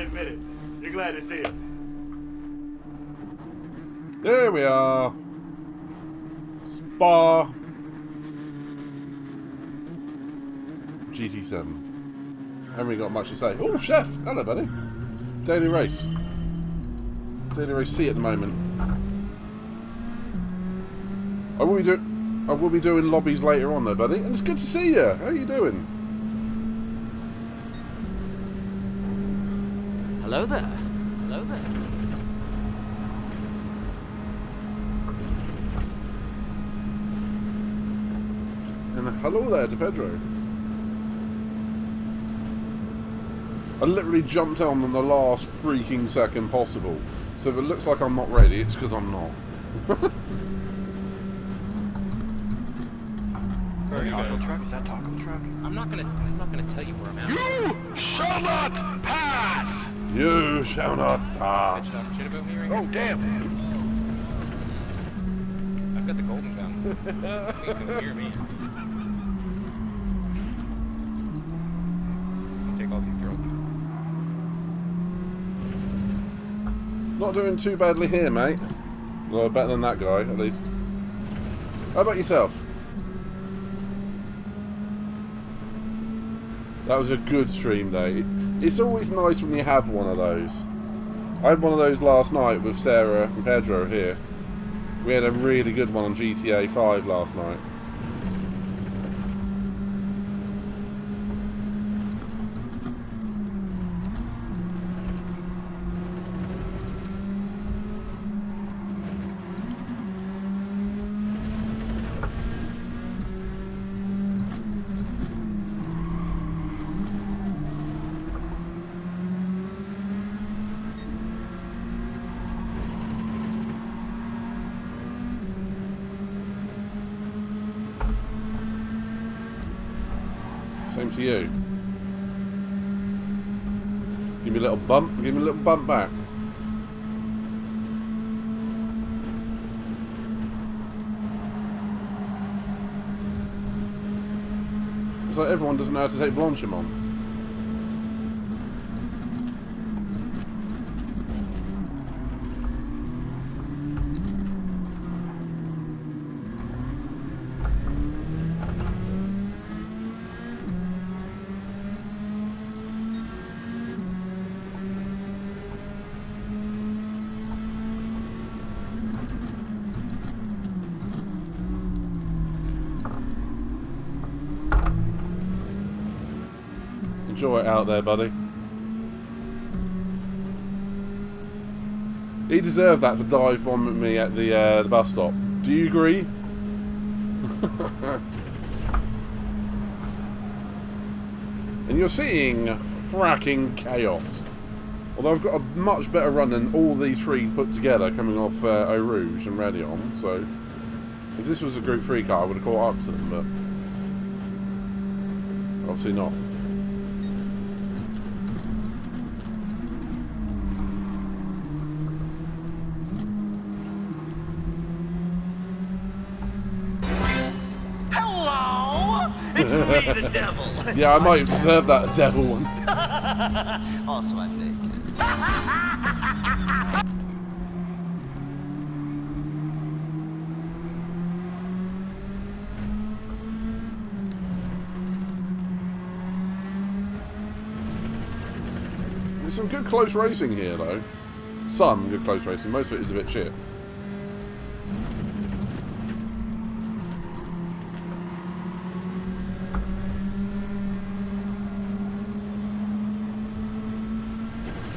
admit it. You're glad to see us. There we are. Spa. GT7. Haven't really got much to say. Oh, Chef! Hello, buddy. Daily race. Daily race C at the moment. I will be doing lobbies later on, though, buddy. And it's good to see you. How are you doing? Hello there. Hello there. And hello there to Pedro. I literally jumped on the last freaking second possible. So if it looks like I'm not ready, it's because I'm not. Taco truck? Is that taco truck? I'm not gonna tell you where I'm at. You shall not pass! You shall not pass. Talk shit about me right Oh, now? damn. I've got the golden gun. You can hear me. Take all these girls. Not doing too badly here, mate. Well, better than that guy, at least. How about yourself? That was a good stream day. It's always nice when you have one of those. I had one of those last night with Sarah and Pedro here. We had a really good one on GTA 5 last night. Same to you. Give me a little bump. Give me a little bump back. It's like everyone doesn't know how to take Blanchimont. Enjoy it out there, buddy. He deserved that for dive bombing me at the bus stop. Do you agree? And you're seeing fracking chaos. Although I've got a much better run than all these three put together coming off Eau Rouge and Radion, so if this was a Group 3 car I would have caught up to them, but obviously not. It's me, the devil. Yeah, I might have deserved that devil one. Also, I'm naked. There's some good close racing here, though. Some good close racing. Most of it is a bit shit.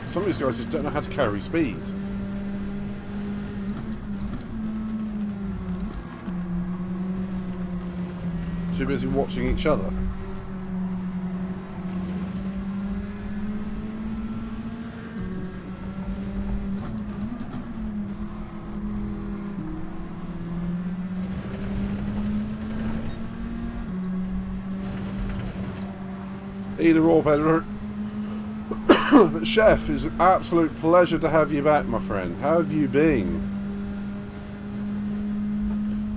Some of these guys just don't know how to carry speed. Too busy watching each other. Either or, Pedro. But Chef, it's an absolute pleasure to have you back, my friend. How have you been?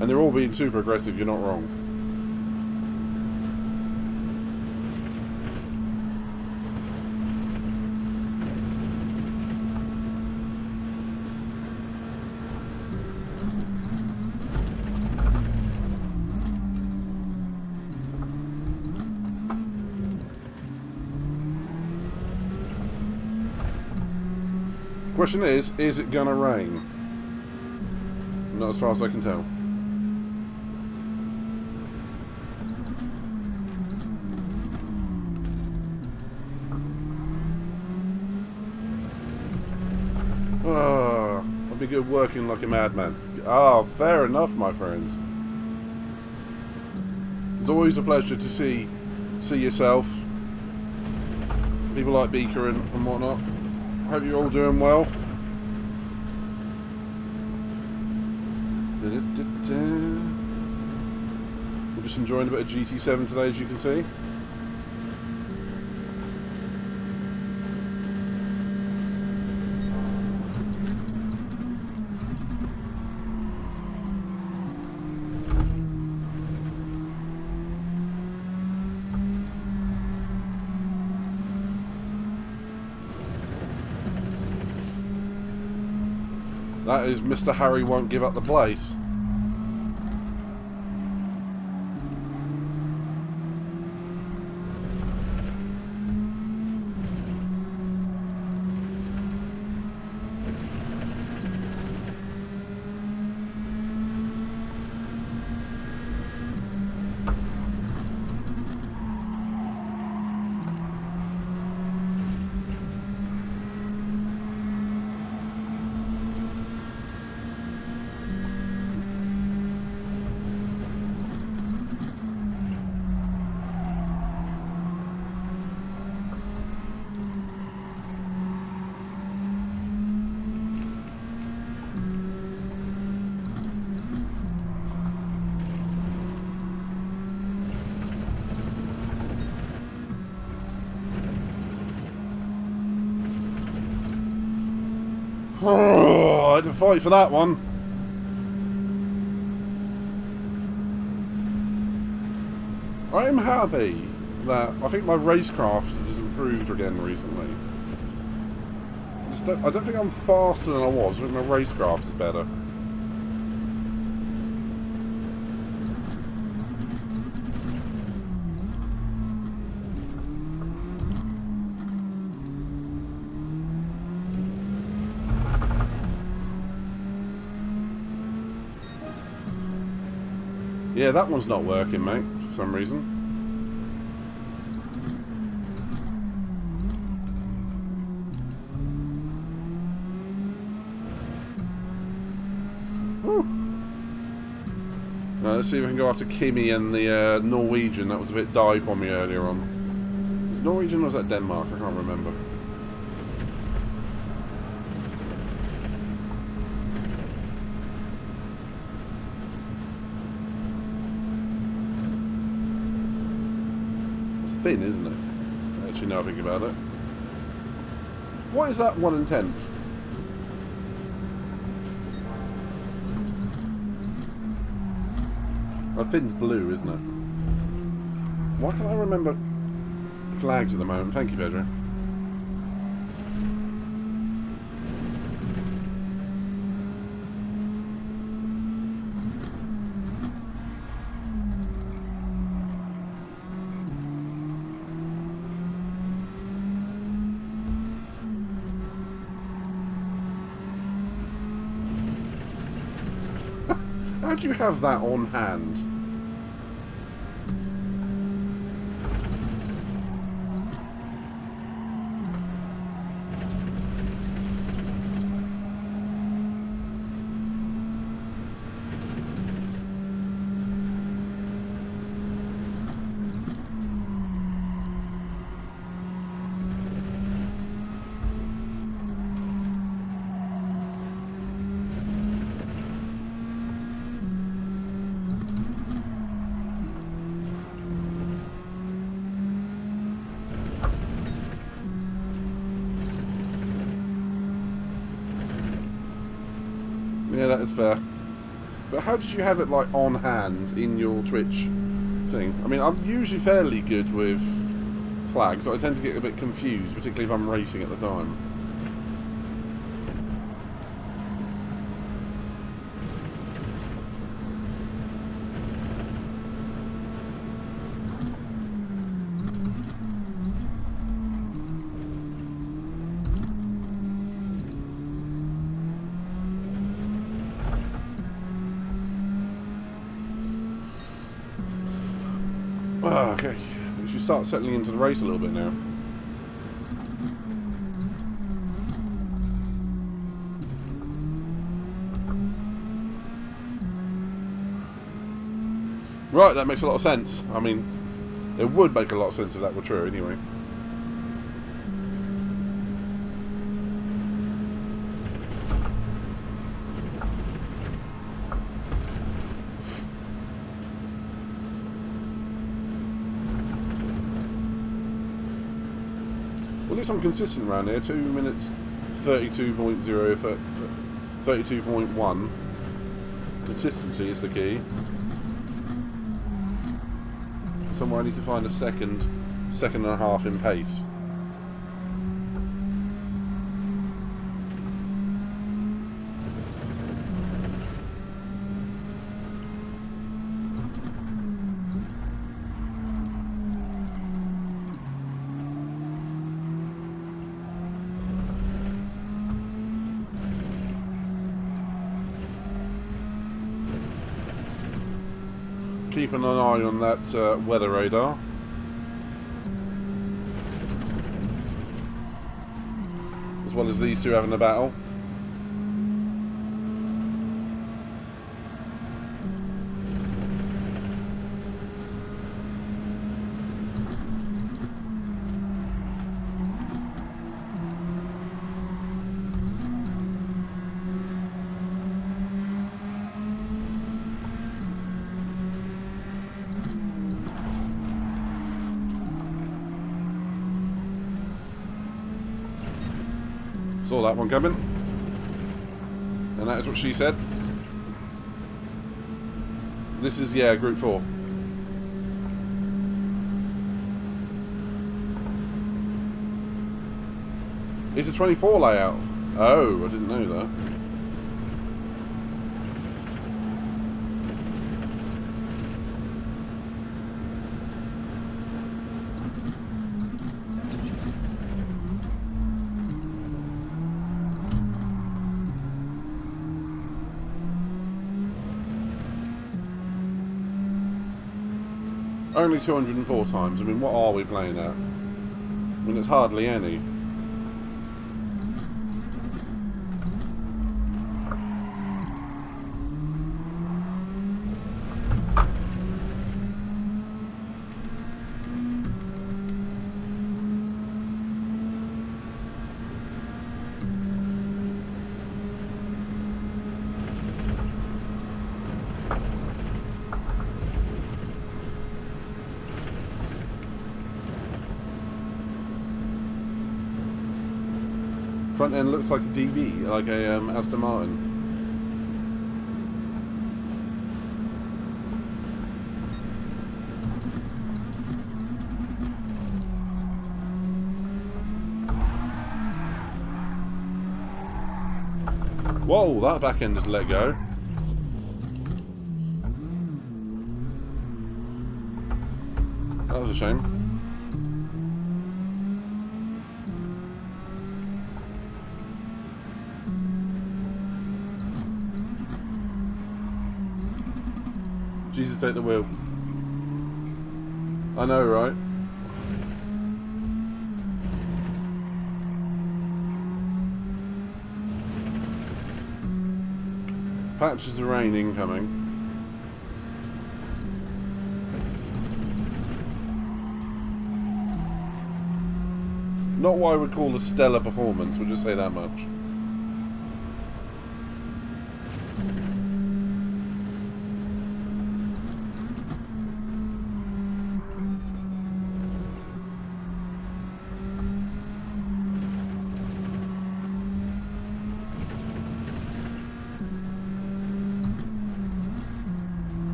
And they're all being super aggressive, you're not wrong. Question is it gonna rain? Not as far as I can tell. Oh, I'll be good working like a madman. Ah, fair enough, my friend. It's always a pleasure to see yourself. People like Beaker and whatnot. Hope you're all doing well. We're just enjoying a bit of GT7 today, as you can see. That is Mr. Harry won't give up the place. Oh, I had to fight for that one. I am happy that I think my racecraft has improved again recently. I don't think I'm faster than I was. I think my racecraft is better. Yeah, that one's not working, mate, for some reason. Whew. Now, let's see if we can go after Kimmy and the Norwegian. That was a bit dive on me earlier on. Was it Norwegian or was that Denmark? I can't remember. Thin, isn't it? Actually, now I think about it. What is that 1 1/10? Oh, Finn's blue, isn't it? Why can't I remember flags at the moment? Thank you, Pedro. How do you have that on hand? Yeah, that is fair. But how did you have it, like, on hand in your Twitch thing? I mean, I'm usually fairly good with flags. I tend to get a bit confused, particularly if I'm racing at the time. Ah, okay. We should start settling into the race a little bit now. Right, that makes a lot of sense. I mean, it would make a lot of sense if that were true, anyway. Well, at least I'm consistent around here. 2 minutes 32.0, 32.1. Consistency is the key. Somewhere I need to find a second and a half in pace. Keeping an eye on that weather radar. As well as these two having a battle. Saw that one coming. And that is what she said. This is, yeah, Group 4. It's a 24 layout. Oh, I didn't know that. Only 204 times. I mean, what are we playing at? I mean, it's hardly any. Front end looks like a DB, like a Aston Martin. Whoa, that back end is let go. That was a shame. Jesus, take the wheel. I know, right? Patches of rain incoming. Not what I would call a stellar performance, we'll just say that much.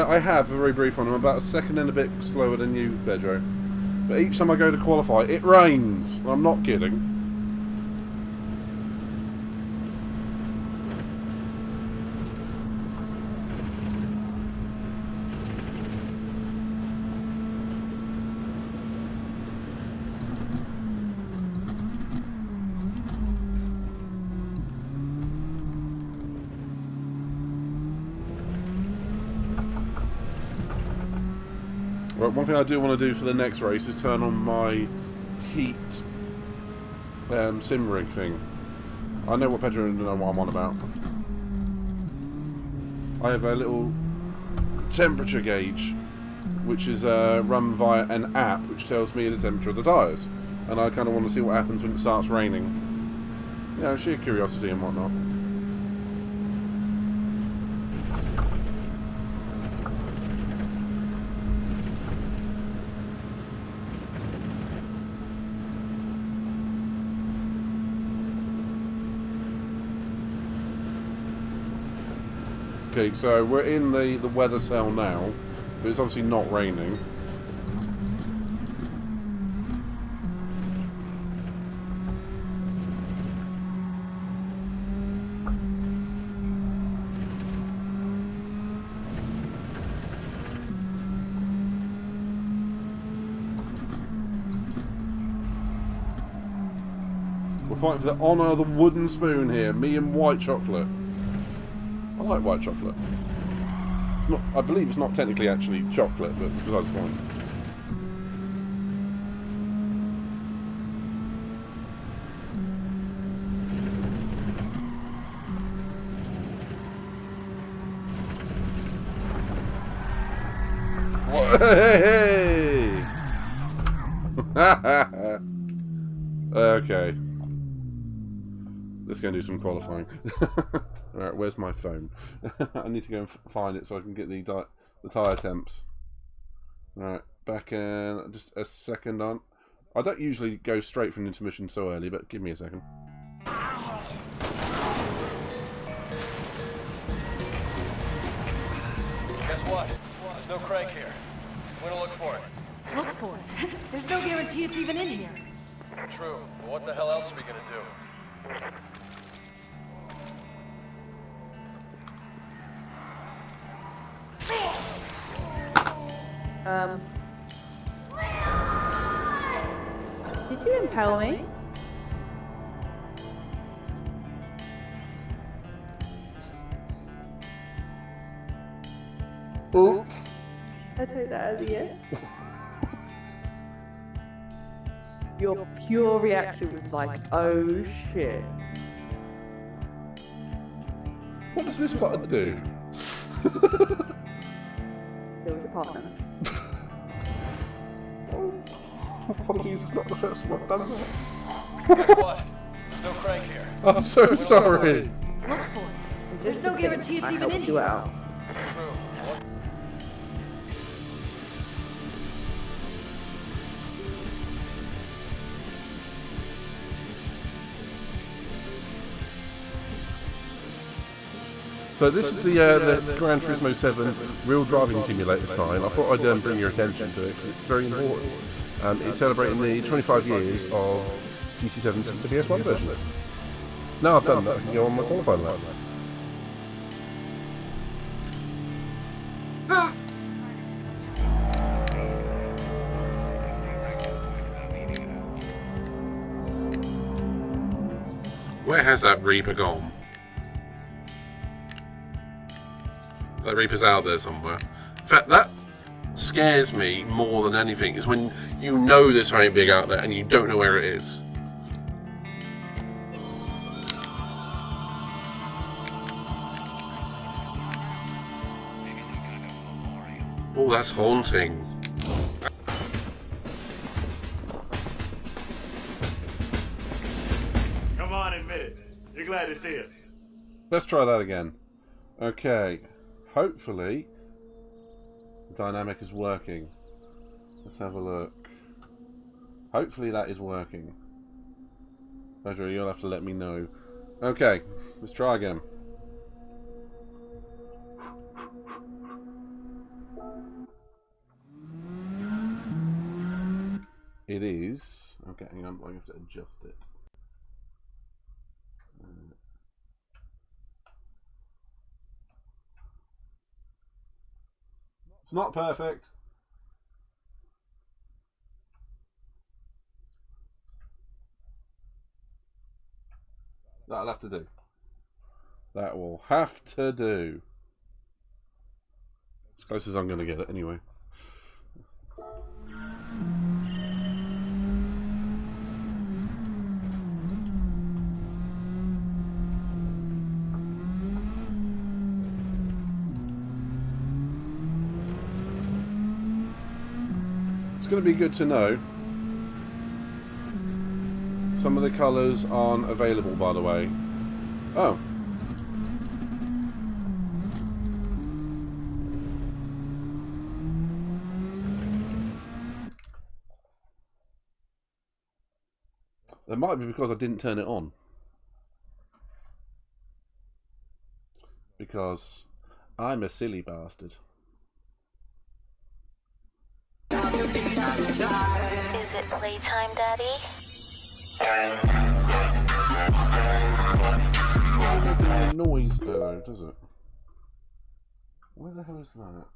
I have a very brief one. I'm about a second and a bit slower than you, Pedro. But each time I go to qualify, it rains. I'm not kidding. But one thing I do want to do for the next race is turn on my heat sim rig thing. I know what Pedro and know what I'm on about. I have a little temperature gauge, which is run via an app which tells me the temperature of the tyres, and I kind of want to see what happens when it starts raining. You know, sheer curiosity and whatnot. Okay, so we're in the weather cell now, but it's obviously not raining. We're fighting for the honour of the wooden spoon here, me and white chocolate. I like white chocolate. It's not, I believe it's not technically actually chocolate, but it's besides the point. Hey! Okay. Let's go and do some qualifying. Alright, where's my phone? I need to go and find it so I can get the tyre temps. Alright, back in just a second on. I don't usually go straight from intermission so early, but give me a second. Guess what? There's no crank here. I'm gonna look for it. Look for it. There's no guarantee it's even in here. True, but what the hell else are we gonna do? Did you impale me? Ooh. I take that as a yes. Your pure reaction was like, oh shit. What does this button do? There was a partner. Apologies, it's not the first one I've done that. Guess what? There's no crank here. I'm so sorry. Look for it. There's no guarantee it's even in you here. out. True. What? So this is the Gran Turismo 7 real driving simulator sign. I thought I'd bring your attention to it because it's very important. It's celebrating the 25 years of GT7's TBS1 version. Now I've done that, I can go on my qualifying lap. Where has that Reaper gone? That Reaper's out there somewhere. In fact, that scares me more than anything, is when you know there's something big out there and you don't know where it is. Oh, that's haunting. Come on, admit it. You're glad to see us. Let's try that again. Okay. Hopefully the dynamic is working. Let's have a look. Hopefully that is working. Pedro, you'll have to let me know. Okay, let's try again. It is. Okay, hang on, I have to adjust it. It's not perfect. That'll have to do. That will have to do. As close as I'm going to get it, anyway. It's going to be good to know. Some of the colours aren't available, by the way. Oh. It might be because I didn't turn it on. Because I'm a silly bastard. Is it playtime, Daddy? Doesn't make any noise though, does it? Where the hell is that?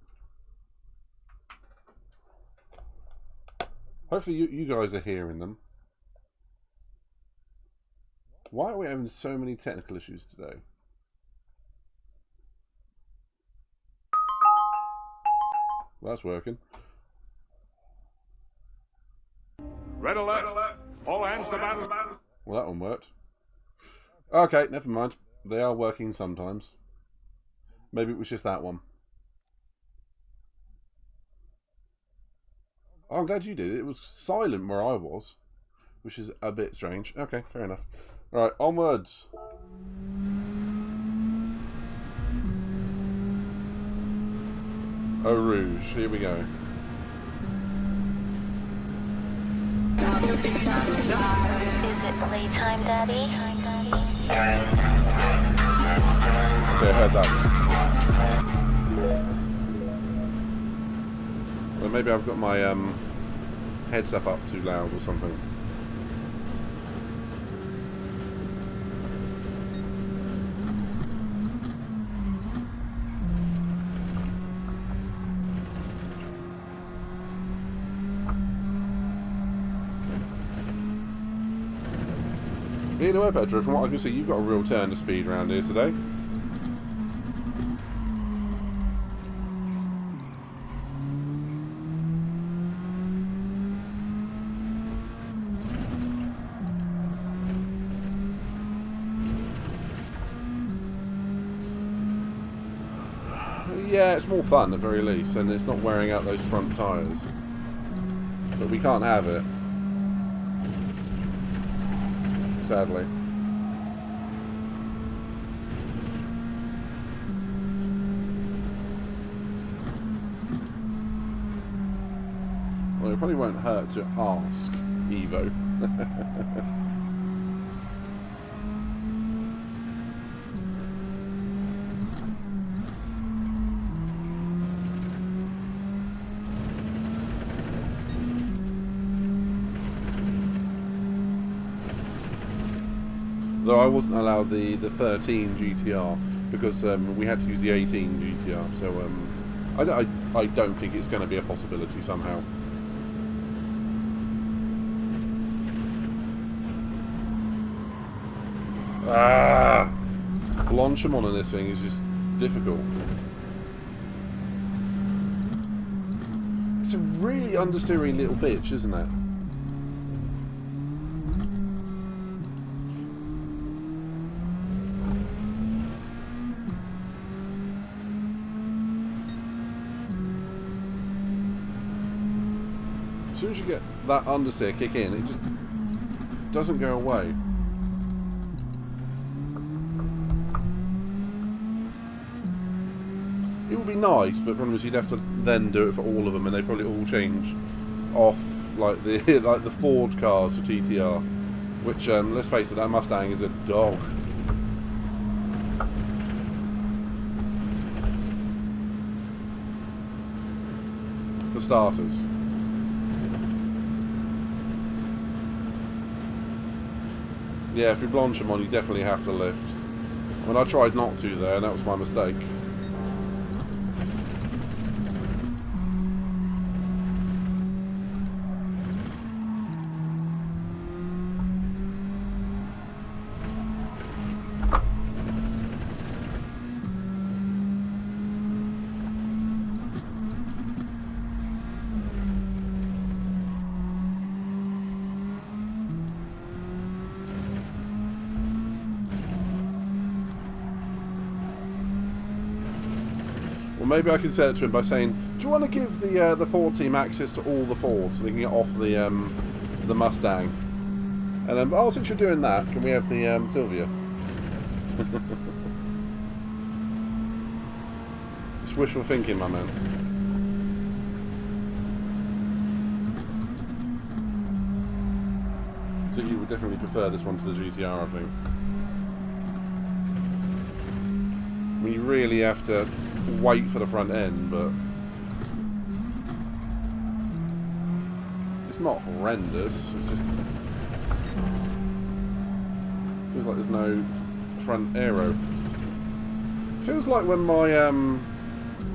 Hopefully you guys are hearing them. Why are we having so many technical issues today? Well, that's working. Red alert! All hands to battle! Well, that one worked. Okay, never mind. They are working sometimes. Maybe it was just that one. Oh, I'm glad you did it. It was silent where I was, which is a bit strange. Okay, fair enough. Alright, onwards. Eau Rouge, here we go. Is it playtime, Daddy? Okay, I heard that. Well, maybe I've got my headset up too loud or something. Either way, Pedro, from what I can see, you've got a real turn of speed around here today. Yeah, it's more fun at very least, and it's not wearing out those front tyres. But we can't have it. Sadly. Well, it probably won't hurt to ask Evo. Though I wasn't allowed the 13 GTR because we had to use the 18 GTR, so I don't think it's going to be a possibility somehow. Blanchimont on this thing is just difficult. It's a really understeering little bitch, isn't it? As soon as you get that understeer kick in, it just doesn't go away. It would be nice, but the problem is you'd have to then do it for all of them, and they probably all change off like the like the Ford cars for TTR. Which, let's face it, that Mustang is a dog. For starters. Yeah, if you Blanchimont, you definitely have to lift. I mean, I tried not to there, and that was my mistake. Or maybe I can say it to him by saying, do you want to give the Ford team access to all the Fords so they can get off the Mustang? And then, oh, since you're doing that, can we have the Sylvia? It's wishful thinking, my man. Ziggy would definitely prefer this one to the GTR, I think. I mean, you really have to wait for the front end, but it's not horrendous. It's just feels like there's no front aero. Feels like when my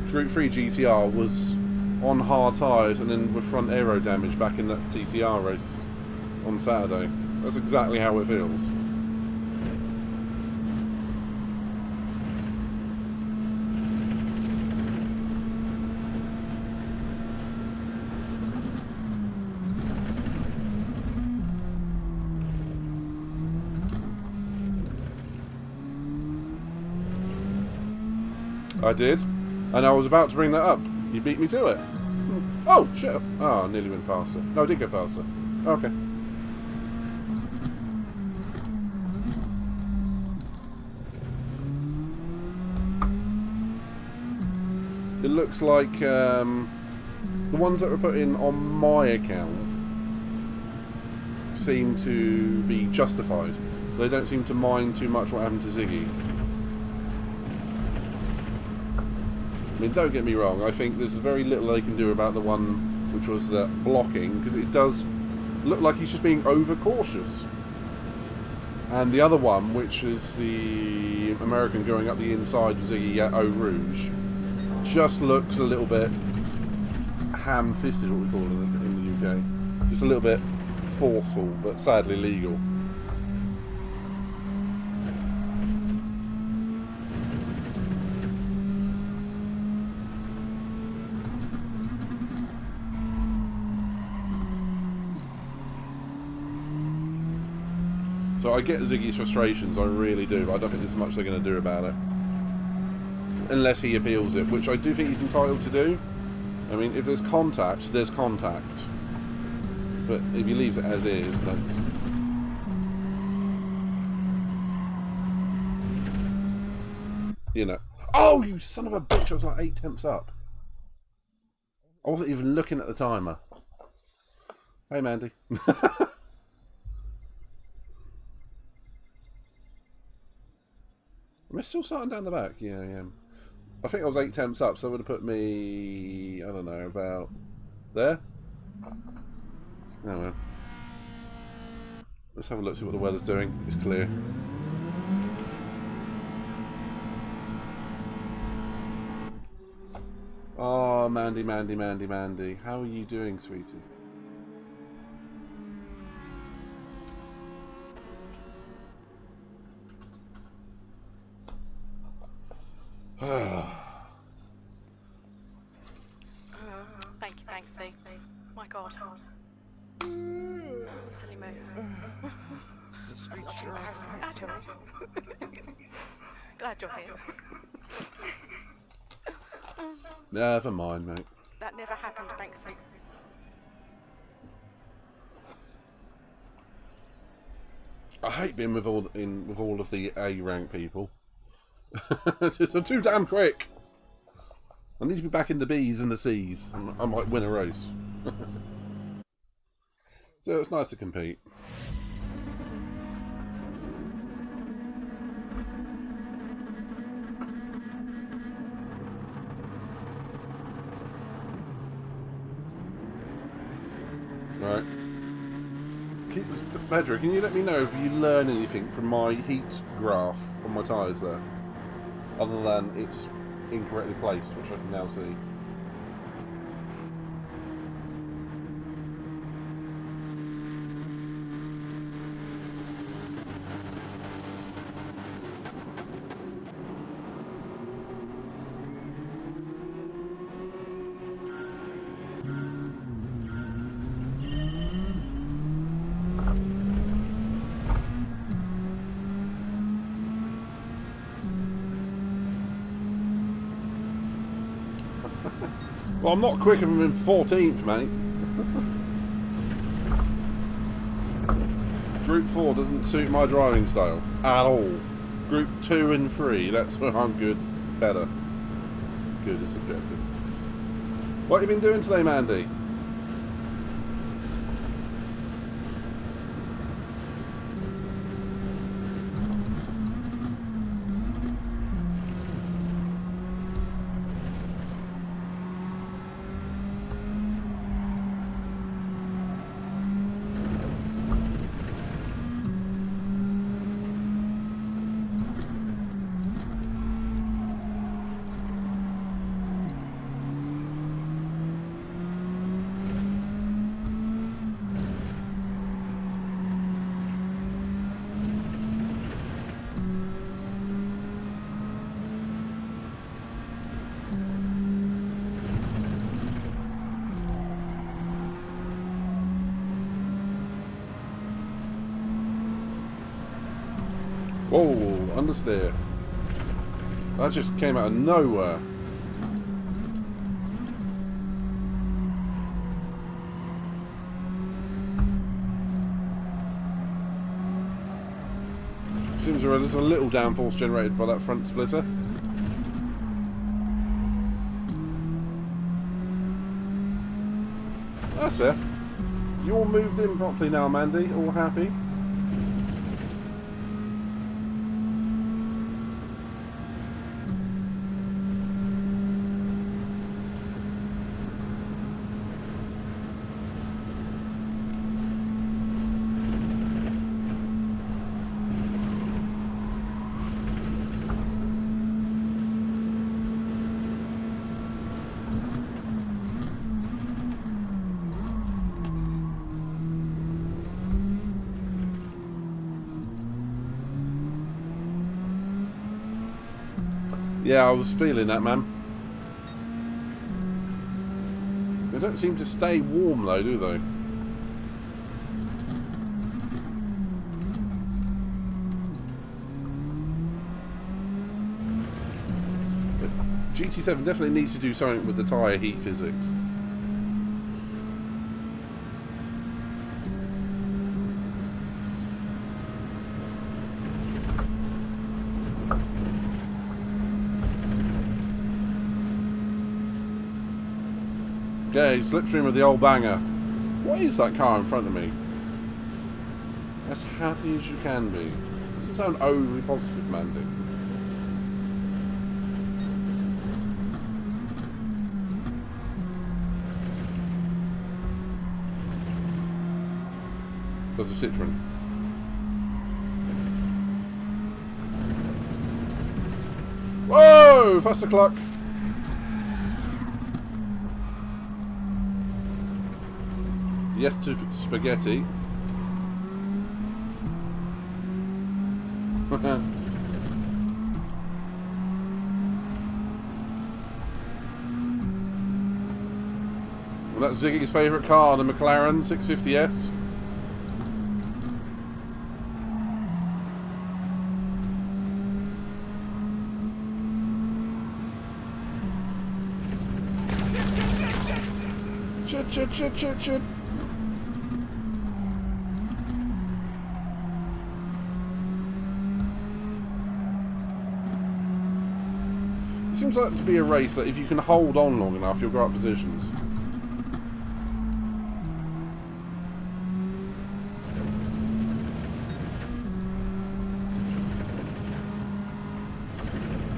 Group 3 GTR was on hard tyres and then with front aero damage back in that TTR race on Saturday. That's exactly how it feels. I did, and I was about to bring that up. You beat me to it. Oh, shit. Oh, I nearly went faster. No, I did go faster. Okay. It looks like the ones that were put in on my account seem to be justified. They don't seem to mind too much what happened to Ziggy. I mean, don't get me wrong, I think there's very little they can do about the one which was the blocking, because it does look like he's just being overcautious. And the other one, which is the American going up the inside of Ziggy at Eau Rouge, just looks a little bit ham-fisted, what we call it in the UK. Just a little bit forceful, but sadly legal. So I get Ziggy's frustrations, I really do, but I don't think there's much they're going to do about it. Unless he appeals it, which I do think he's entitled to do. I mean, if there's contact, there's contact. But if he leaves it as is, then... You know. Oh, you son of a bitch, I was like 8 tenths up. I wasn't even looking at the timer. Hey, Mandy. Am I still starting down the back? Yeah, I am. I think I was 8 tenths up, so that would have put me, I don't know, about there? Oh well. Let's have a look, see what the weather's doing. It's clear. Oh, Mandy, Mandy, Mandy, Mandy. How are you doing, sweetie? Thank you, Banksy. My God. Silly move. The streets sure are Glad you're here. Never mind, mate. That never happened, Banksy. I hate being with all of the A rank people. They're too damn quick. I need to be back in the B's and the C's. I might win a race. So it's nice to compete. Right. Pedro, can you let me know if you learn anything from my heat graph on my tyres there? Other than it's incorrectly placed, which I can now see. Well, I'm not quicker than 14th, mate. Group 4 doesn't suit my driving style at all. Group 2 and 3, that's where I'm good. Better. Good is subjective. What have you been doing today, Mandy? Whoa, understeer. That just came out of nowhere. Seems there's a little downforce generated by that front splitter. That's it. You all moved in properly now, Mandy. All happy? Yeah, I was feeling that, man. They don't seem to stay warm, though, do they? But GT7 definitely needs to do something with the tyre heat physics. Okay, slipstream of the old banger. What is that car in front of me? As happy as you can be. Doesn't sound overly positive, Mandy. There's a Citroen. Whoa! Faster clock. Yes to spaghetti. Well, that's Ziggy's favourite car, the McLaren 650S. Chut. It seems like to be a race that if you can hold on long enough, you'll go up positions.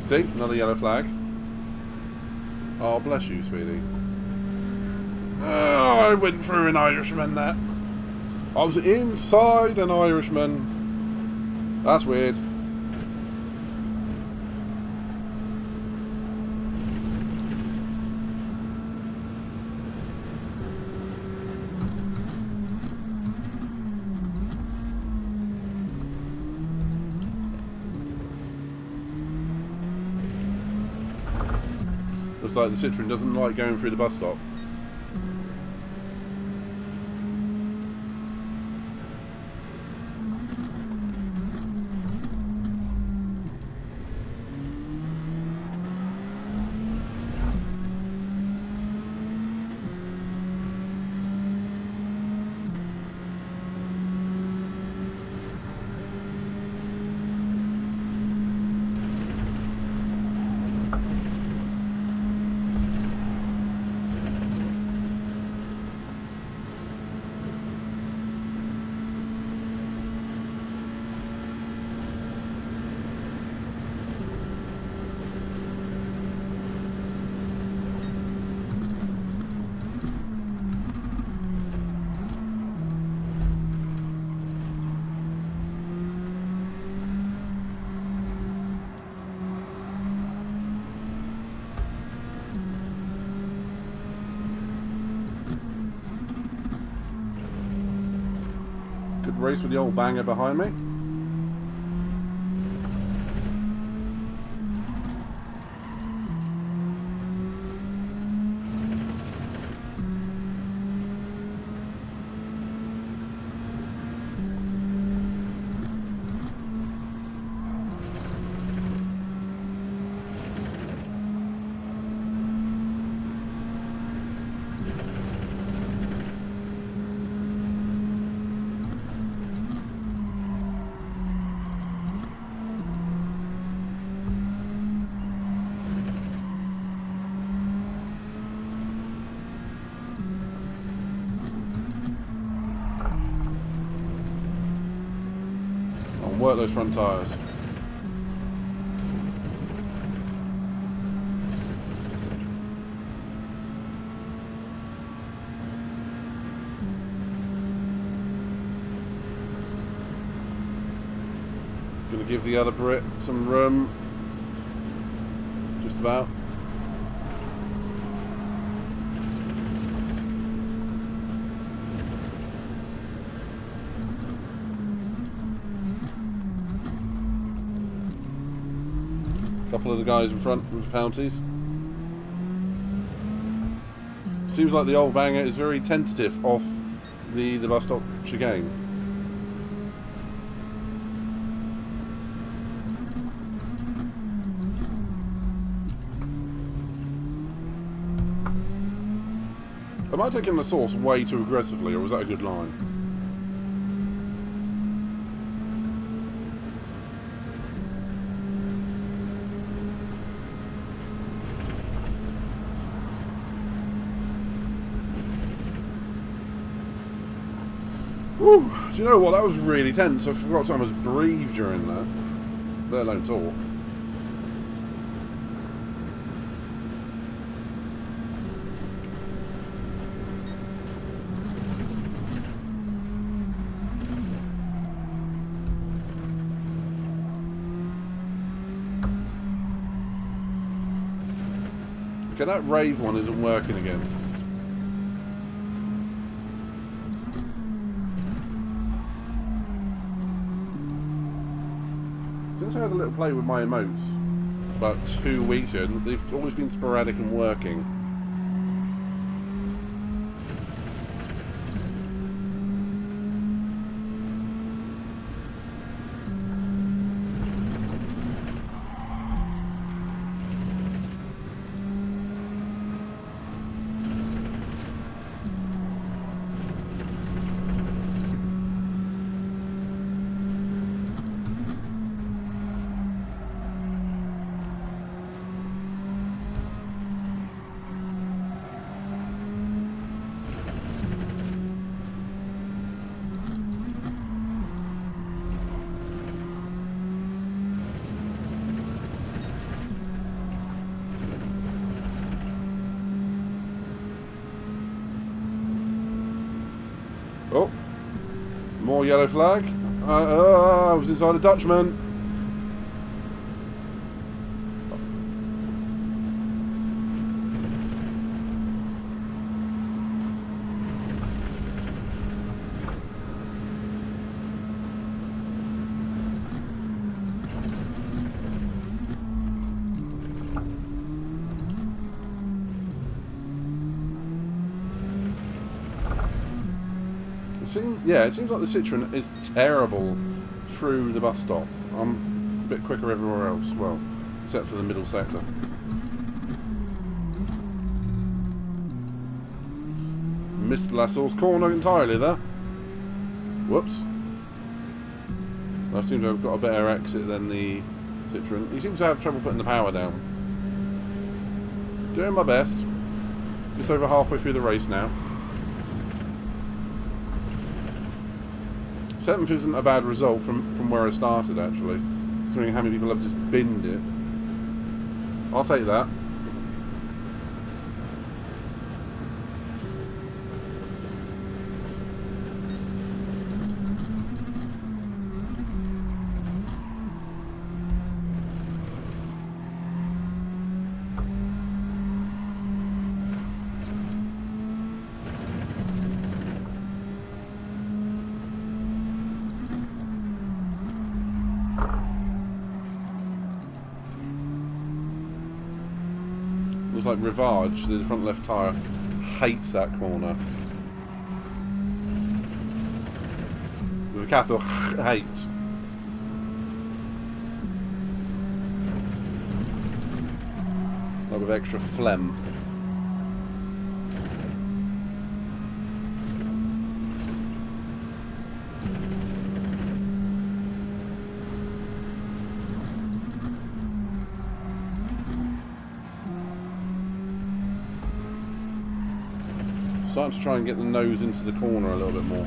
See? Another yellow flag. Oh, bless you, sweetie. Oh, I went through an Irishman, that. I was inside an Irishman. That's weird. Looks like the Citroen doesn't like going through the bus stop. Good race with the old banger behind me. Work those front tyres. Gonna give the other Brit some room. Just about. Couple of the guys in front with penalties. Seems like the old banger is very tentative off the bus stop chicane. Am I taking the sauce way too aggressively, or was that a good line? Whew, do you know what? That was really tense. I forgot to almost breathe during that, let alone talk. Okay, that rave one isn't working again. Since I had a little play with my emotes about 2 weeks ago, they've always been sporadic and working. Oh, more yellow flag. I was inside a Dutchman. It seems like the Citroen is terrible through the bus stop. I'm a bit quicker everywhere else, well, except for the middle sector. Missed Lassau's corner entirely there. Whoops. I seem to have got a better exit than the Citroen. He seems to have trouble putting the power down. Doing my best. Just over halfway through the race now. 7th isn't a bad result from where I started, actually. Considering how many people have just binned it. I'll take that. Looks like Rivage, the front left tyre, hates that corner. With a capital hate. Like with extra phlegm. Starting to try and get the nose into the corner a little bit more.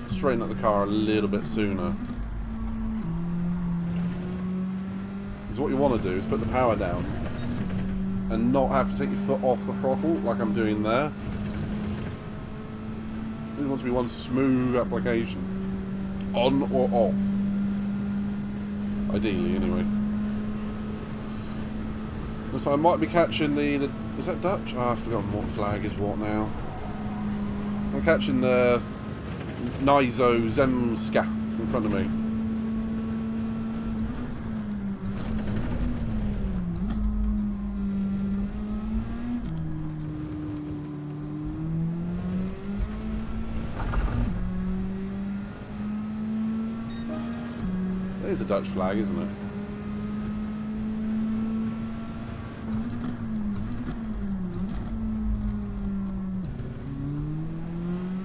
Straighten up the car a little bit sooner. Because what you want to do is put the power down and not have to take your foot off the throttle like I'm doing there. It wants to be one smooth application. On or off. Ideally, anyway. So I might be catching the is that Dutch? Oh, I've forgotten what flag is what now. I'm catching the Nizo Zemska in front of me. There's a Dutch flag, isn't it?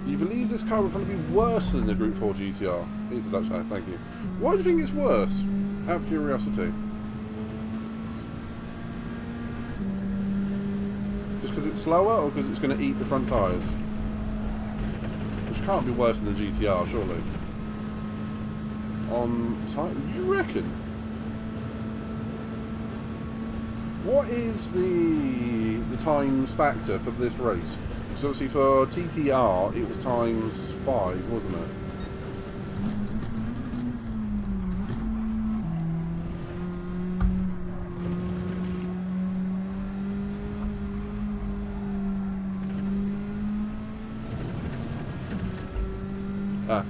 You believe this car would probably be worse than the Group 4 GTR? Here's the Dutch flag, thank you. Why do you think it's worse? Out of curiosity. Just because it's slower, or because it's going to eat the front tyres? Which can't be worse than the GTR, surely. On time, you reckon? What is the times factor for this race? Because obviously for TTR it was times 5, wasn't it? Ah.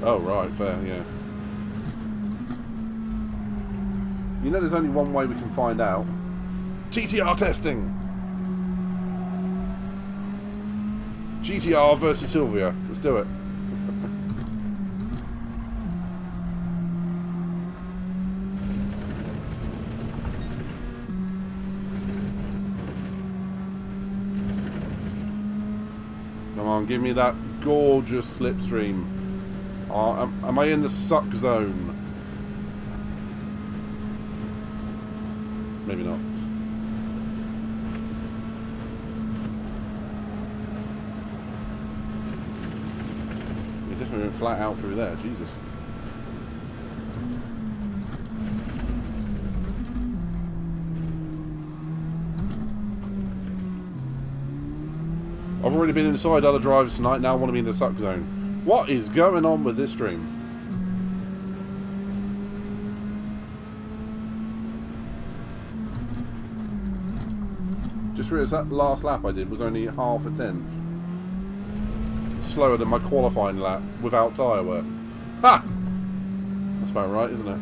Oh, right, fair, yeah. You know there's only one way we can find out. TTR testing! GTR versus Sylvia. Let's do it. Come on, give me that gorgeous slipstream. Am I in the suck zone? Maybe not. You're definitely going flat out through there, Jesus. I've already been inside other drivers tonight, now I want to be in the suck zone. What is going on with this stream? Just realised that last lap I did was only half a tenth. Slower than my qualifying lap without tyre work. Ha! That's about right, isn't it?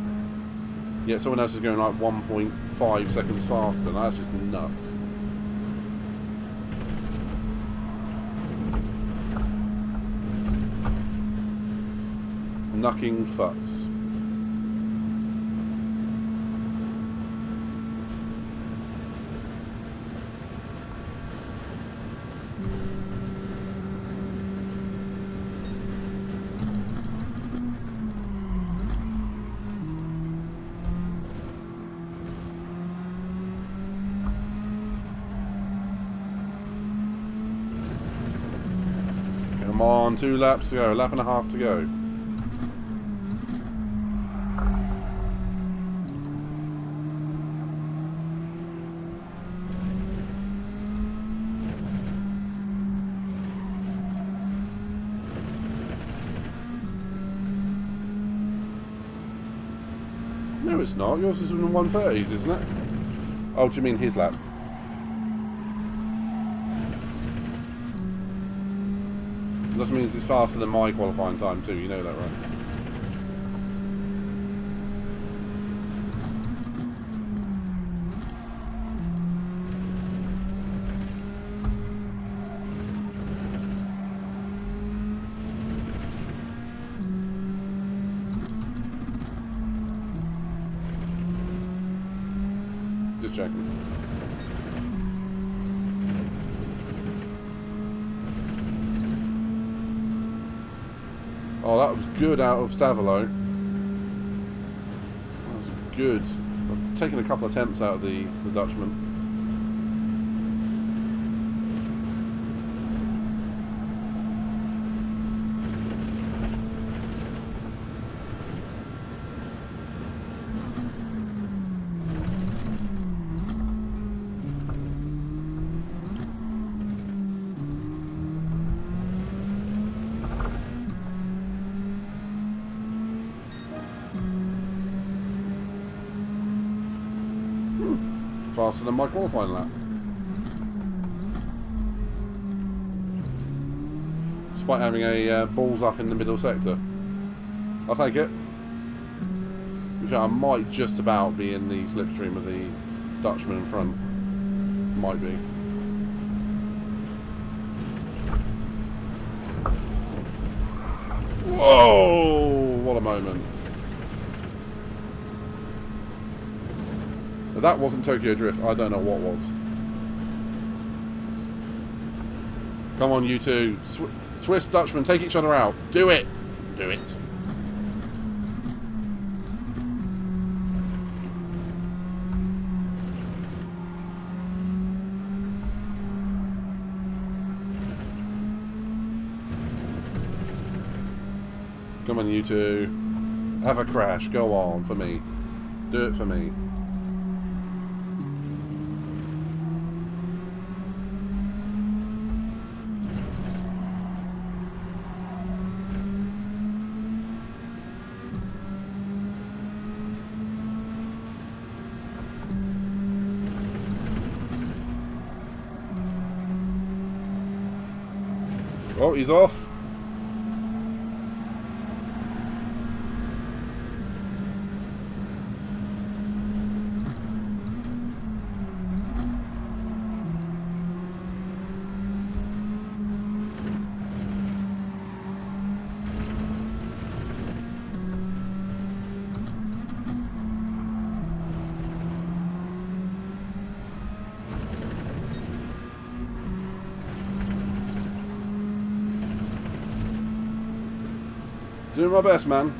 Yeah, someone else is going like 1.5 seconds faster. Now that's just nuts. Knucking fucks. Come on, 2 laps to go, a lap and a half to go. it's not. Yours is in the 130s, isn't it? Oh, do you mean his lap? That means it's faster than my qualifying time too, you know that, right? Just checking. Oh, that was good out of Stavolo. That was good. I've taken a couple of attempts out of the Dutchman. Faster than my qualifying lap. Despite having a balls up in the middle sector. I'll take it. In fact, I might just about be in the slipstream of the Dutchman in front. Might be. Whoa! What a moment. If that wasn't Tokyo Drift, I don't know what was. Come on, you two. Swiss Dutchmen, take each other out. Do it! Do it. Come on, you two. Have a crash. Go on, for me. Do it for me. Oh, he's off. Doing my best, man.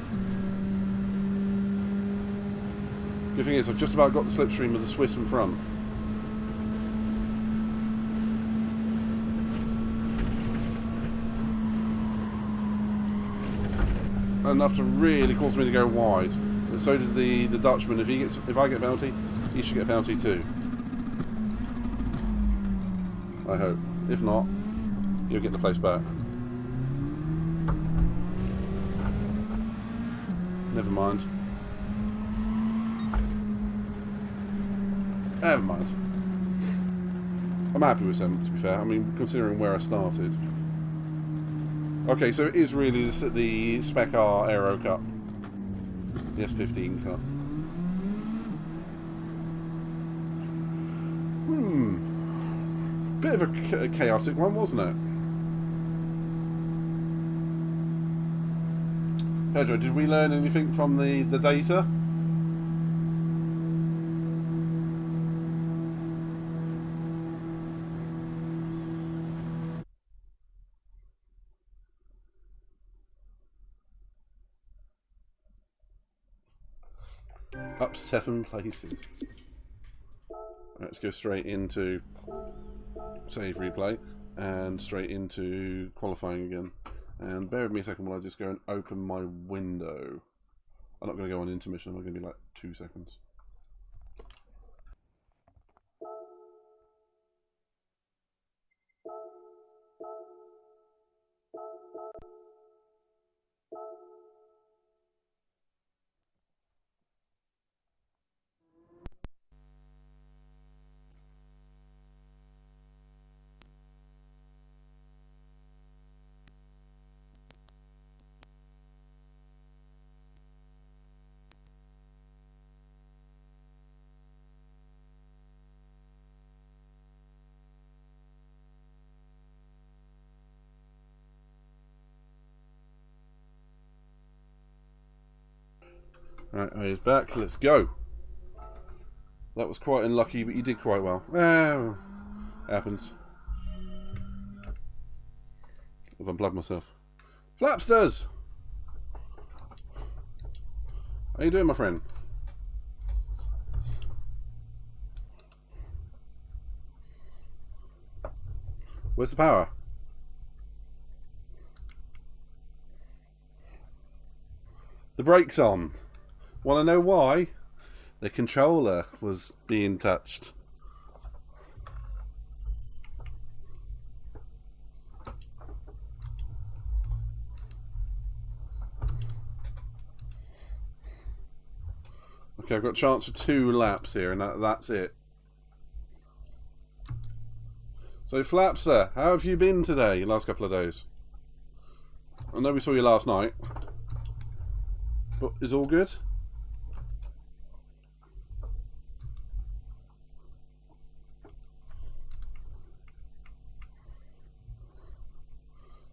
Good thing is, I've just about got the slipstream of the Swiss in front. Enough to really cause me to go wide. But so did the Dutchman. If I get a penalty, he should get a penalty too. I hope. If not, you'll get the place back. Never mind. Never mind. I'm happy with 7th, to be fair. I mean, considering where I started. Okay, so it is really the Spec R Aero Cup. The S15 Cup. Bit of a chaotic one, wasn't it? Pedro, did we learn anything from the data? Up 7 places. Let's go straight into save replay and straight into qualifying again. And bear with me a second while I just go and open my window. I'm not going to go on intermission, I'm going to be like 2 seconds. Right, he's back. Let's go. That was quite unlucky, but you did quite well. Well, happens. I've unplugged myself. Flapsters! How you doing, my friend? Where's the power? The brake's on. Want to know why? The controller was being touched. Okay, I've got a chance for 2 laps here, and that's it. So, Flapster, how have you been today, last couple of days? I know we saw you last night. But is all good?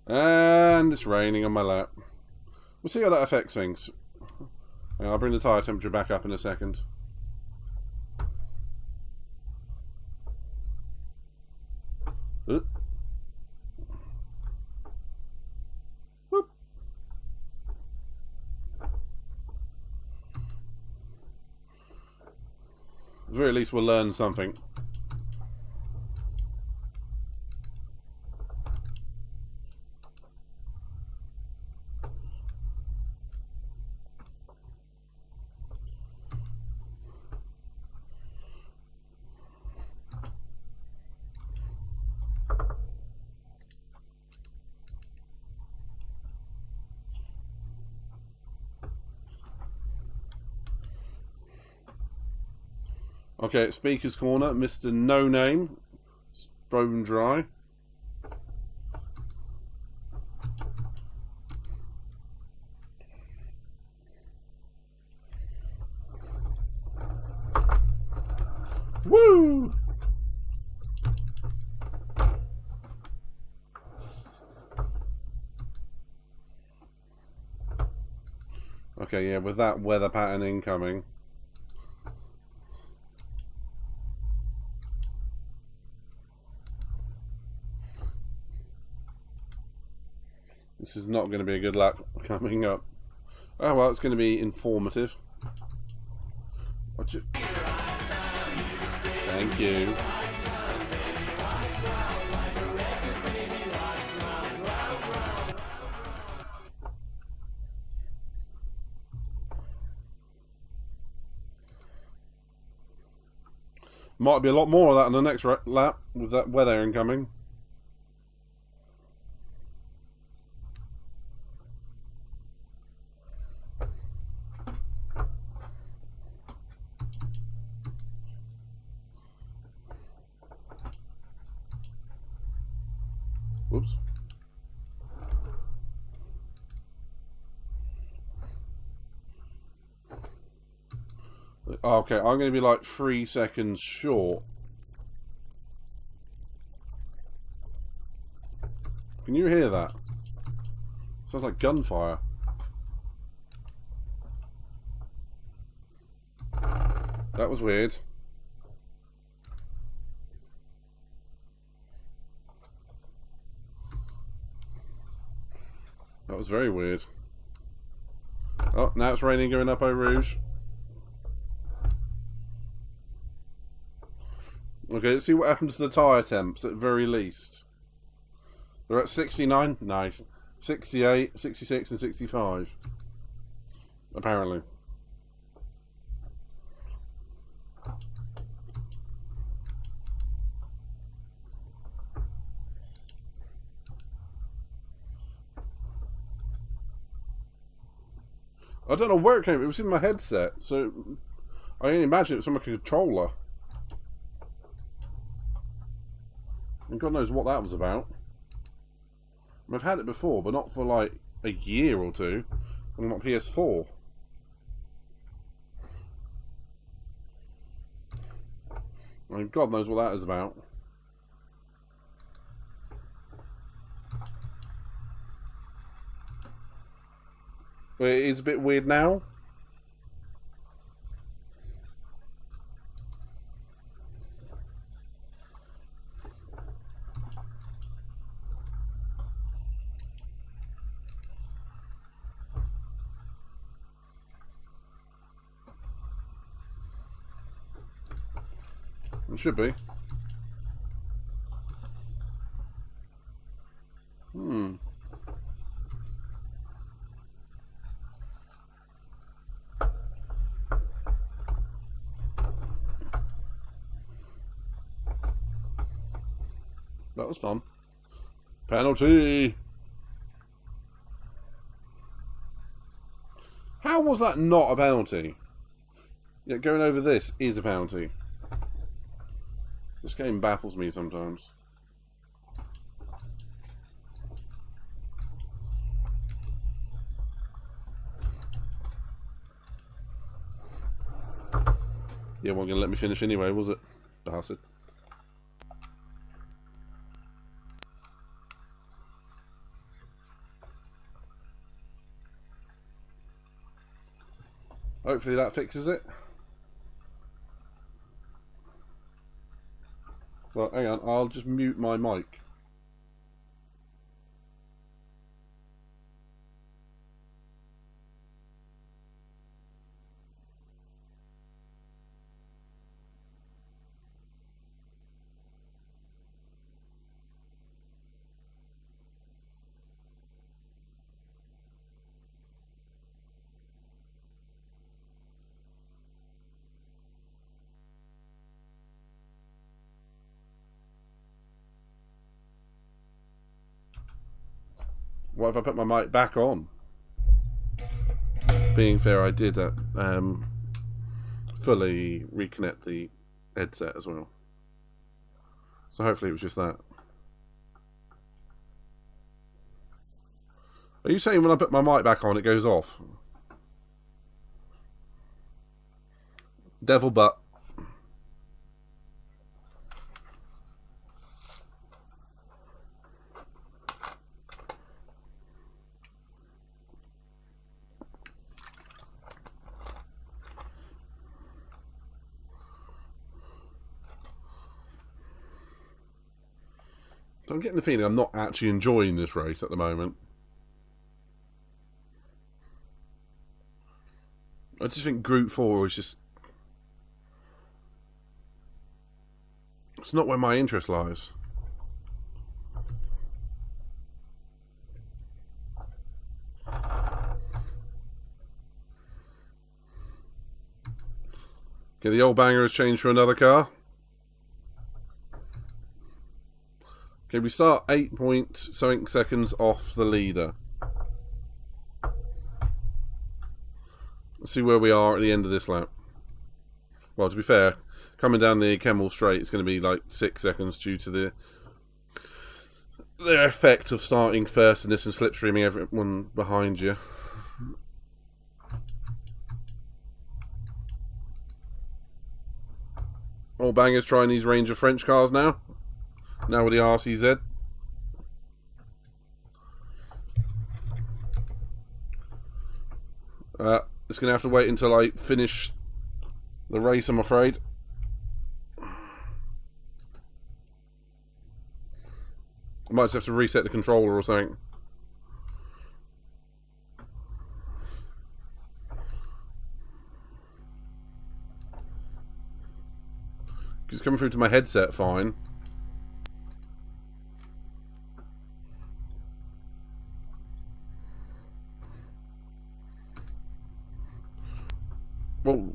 And it's raining on my lap. We'll see how that affects things. I'll bring the tyre temperature back up in a second. Whoop. At the very least we'll learn something. Okay, Speaker's Corner, Mr. No Name, bone dry. Woo! Okay, yeah, with that weather pattern incoming. This is not going to be a good lap coming up. Oh well, it's going to be informative. Watch it. Thank you. Might be a lot more of that in the next lap with that weather incoming. Whoops. Okay, I'm going to be like 3 seconds short. Can you hear that? Sounds like gunfire. That was weird. That was very weird. Oh, now it's raining going up Eau Rouge. Okay, let's see what happens to the tyre temps at very least. They're at 69. Nice. 68, 66 and 65. Apparently. I don't know where it came from. It was in my headset, so I only imagine it was from a controller. And God knows what that was about. I've had it before, but not for like a year or two. On my PS4. And God knows what that is about. But it is a bit weird now. It should be. That was fun. Penalty! How was that not a penalty? Yeah, going over this is a penalty. This game baffles me sometimes. Yeah, wasn't gonna let me finish anyway, was it? Bastard. Hopefully that fixes it. Well, hang on, I'll just mute my mic. What if I put my mic back on? Being fair, I did fully reconnect the headset as well. So hopefully it was just that. Are you saying when I put my mic back on it goes off? Devil butt. So I'm getting the feeling I'm not actually enjoying this race at the moment. I just think Group 4 is just... It's not where my interest lies. Okay, the old banger has changed for another car. Okay, we start 8 point something seconds off the leader. Let's see where we are at the end of this lap. Well, to be fair, coming down the Kemmel Straight, it's going to be like 6 seconds due to the effect of starting first in this and slipstreaming everyone behind you. All bangers trying these Ranger French cars now. Now with the RCZ. It's going to have to wait until I finish the race, I'm afraid. I might just have to reset the controller or something. It's coming through to my headset fine. Whoa.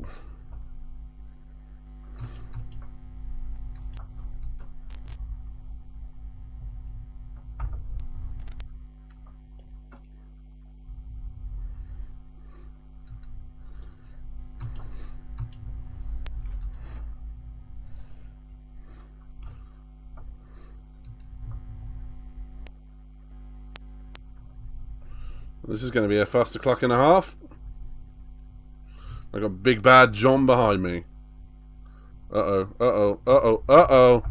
This is going to be a fast o'clock and a half. I got Big Bad John behind me. Uh-oh, uh-oh, uh-oh, uh-oh.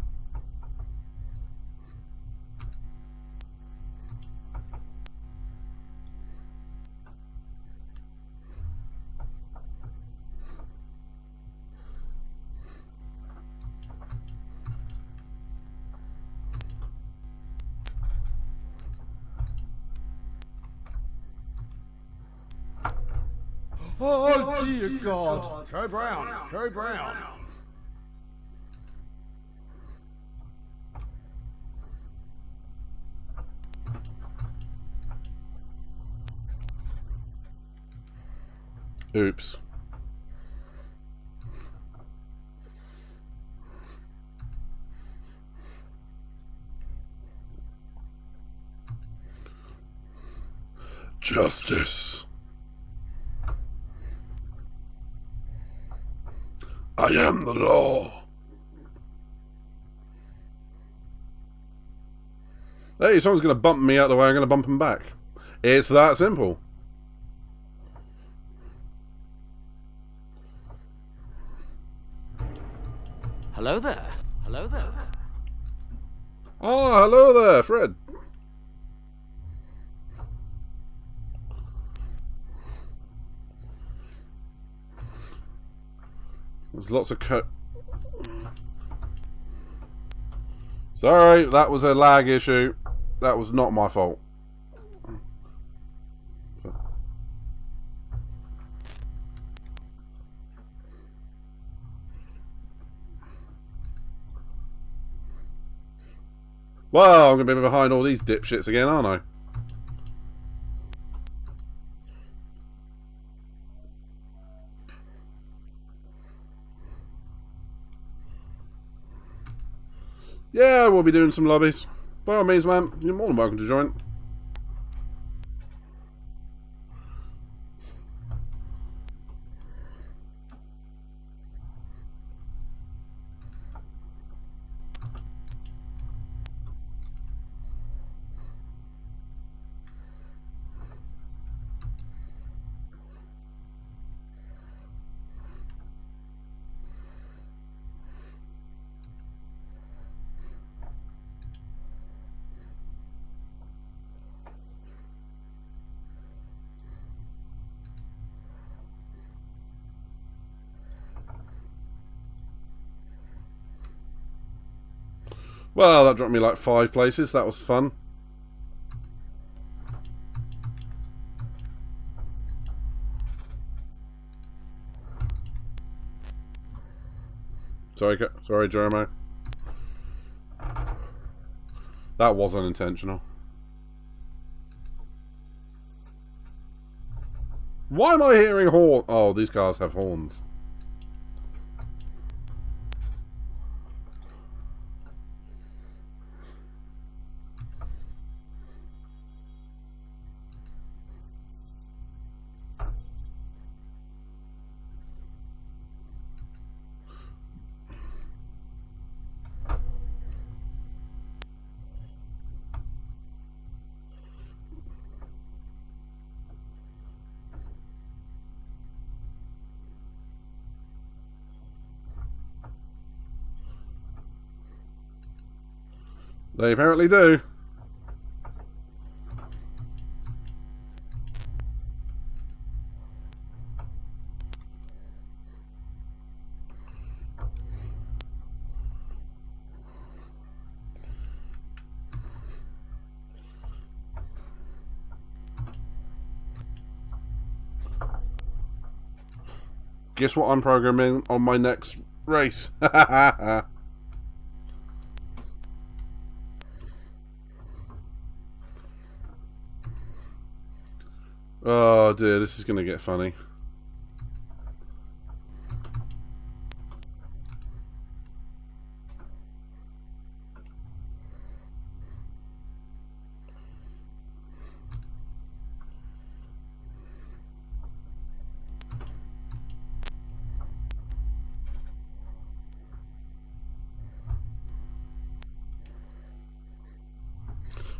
Oh, dear God. Go Brown. Go Brown. Oops. Justice. I am the law. Hey, someone's going to bump me out the way, I'm going to bump him back. It's that simple. Hello there. Hello there. Oh, hello there, Fred. There's lots of Sorry, that was a lag issue. That was not my fault. Well, I'm going to be behind all these dipshits again, aren't I? Yeah, we'll be doing some lobbies. By all means, man, you're more than welcome to join. Well, that dropped me like 5 places. That was fun. Sorry, Jeremy. That was unintentional. Why am I hearing horn? Oh, these cars have horns. They apparently do. Guess what I'm programming on my next race? Oh dear, this is going to get funny.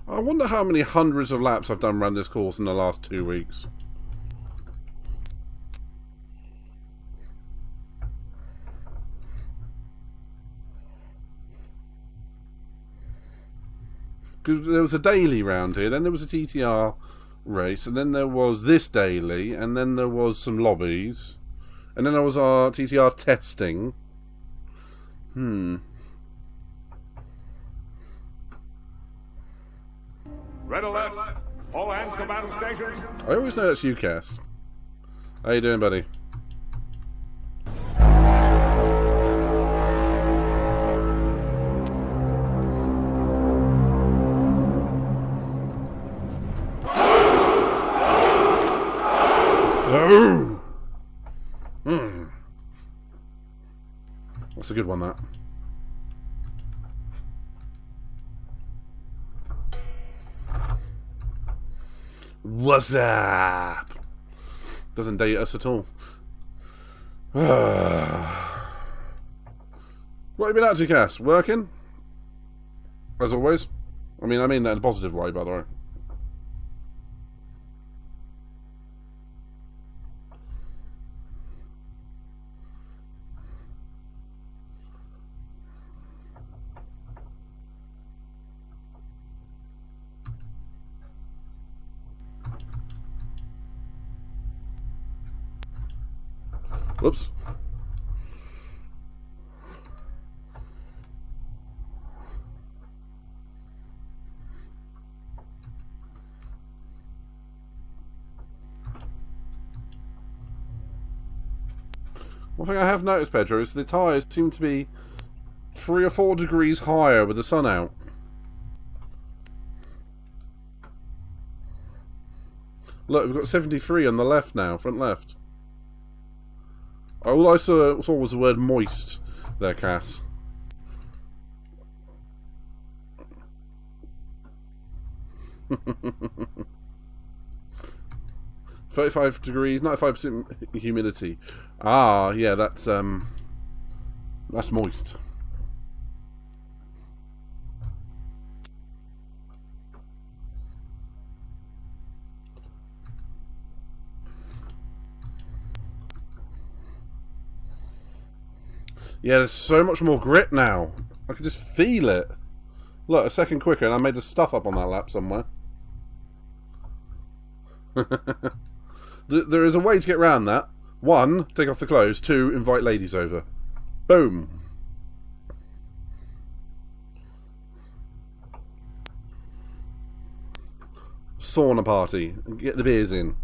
I wonder how many hundreds of laps I've done around this course in the last 2 weeks. Because there was a daily round here, then there was a TTR race, and then there was this daily, and then there was some lobbies, and then there was our TTR testing. Red alert! All hands to battle stations! I always know that's you, Cass. How you doing, buddy? No! That's a good one, that. What's up? Doesn't date us at all. What have you been up to, Cass? Working? As always? I mean that in a positive way, by the way. Whoops. One thing I have noticed, Pedro, is the tyres seem to be 3 or 4 degrees higher with the sun out. Look, we've got 73 on the left now, front left. All I saw was the word moist there, Cass. $35 degrees, 95% humidity. Ah, yeah, that's moist. Yeah, there's so much more grit now. I can just feel it. Look, a second quicker, and I made the stuff up on that lap somewhere. There is a way to get around that. 1, take off the clothes. 2, invite ladies over. Boom. Sauna party. Get the beers in.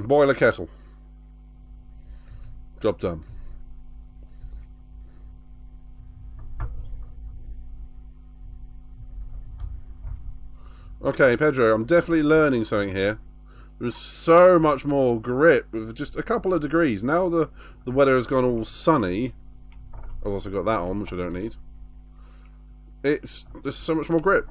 Boiler kettle. Job done. Okay, Pedro, I'm definitely learning something here. There's so much more grip with just a couple of degrees. Now the weather has gone all sunny. I've also got that on, which I don't need. There's so much more grip.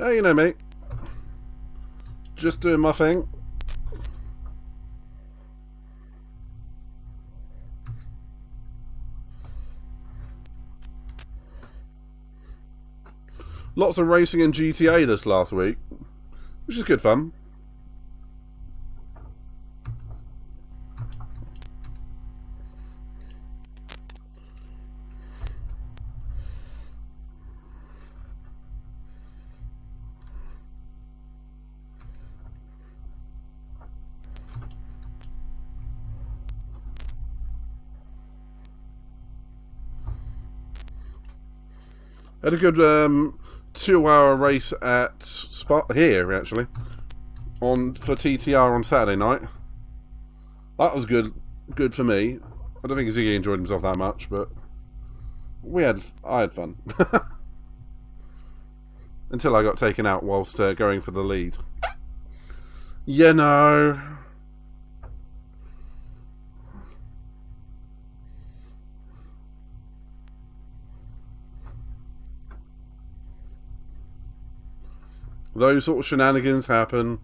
You know me. Just doing my thing. Lots of racing in GTA this last week, which is good fun. Had a good 2-hour race at Spa here, actually, for TTR on Saturday night. That was good for me. I don't think Ziggy enjoyed himself that much, but I had fun. Until I got taken out whilst going for the lead. You know. Those sort of shenanigans happen.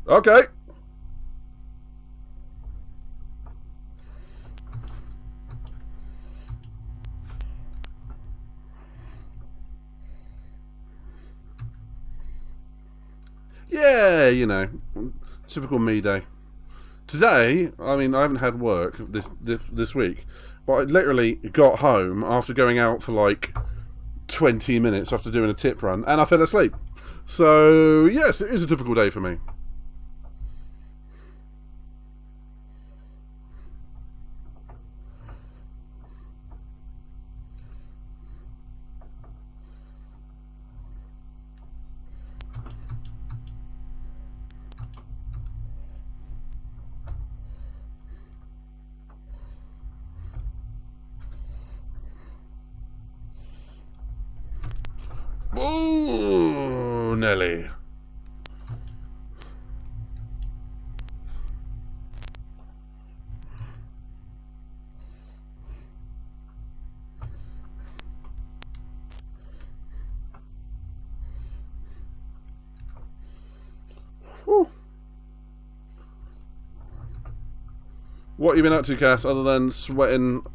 Okay. Yeah, you know, typical me day. Today, I mean, I haven't had work this week, but I literally got home after going out for like 20 minutes after doing a tip run, and I fell asleep. So, yes, it is a typical day for me. Ooh, Nelly. Whew. What have you been up to, Cass, other than sweating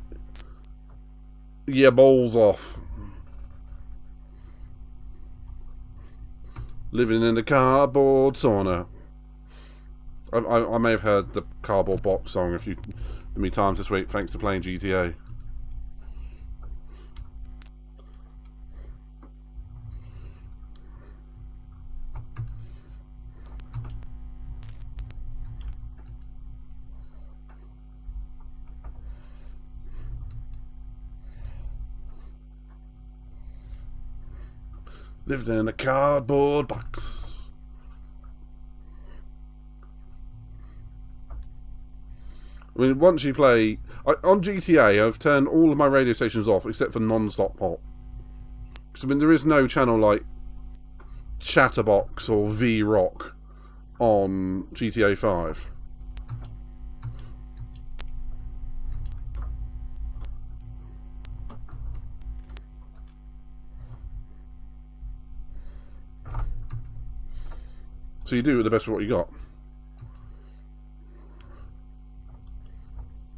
your balls off? Living in a cardboard sauna. I may have heard the cardboard box song a few many times this week, thanks to playing GTA. Living in a cardboard box. I mean, once you play... on GTA, I've turned all of my radio stations off except for non-stop pop. Because, I mean, there is no channel like Chatterbox or V-Rock on GTA 5. So you do with the best of what you got.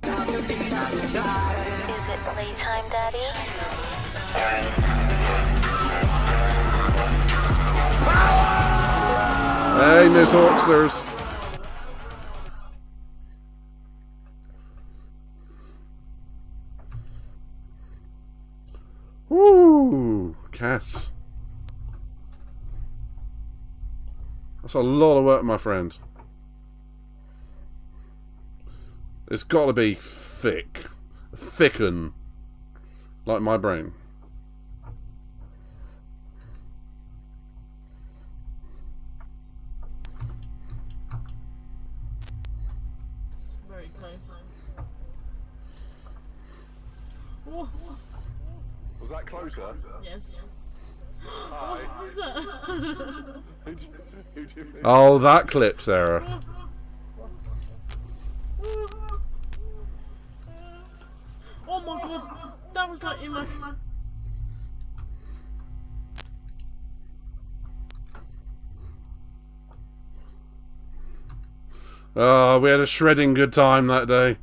Is it playtime, Daddy? Hey, Miss Hawksters. Woo, Cass. That's a lot of work, my friend. It's got to be thick. Thicken. Like my brain. Very close. Was that closer? Yes. Hi. What was that? Who'd you think? Oh, that clip, Sarah. Oh my god, that was like in my... Oh, we had a shredding good time that day.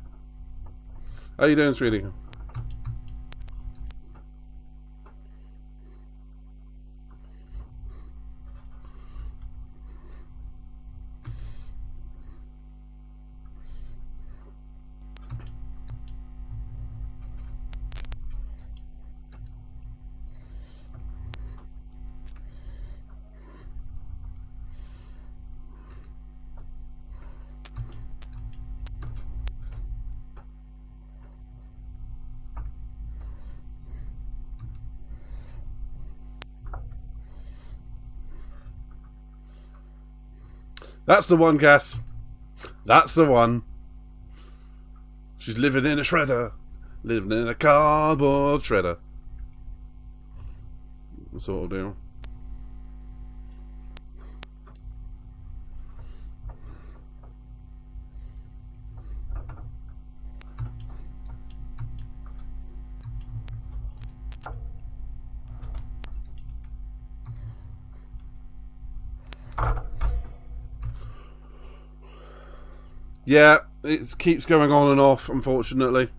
How you doing, sweetie? That's the one, Cass. That's the one. She's living in a shredder. Living in a cardboard shredder. Sort of deal. Yeah, it keeps going on and off, unfortunately.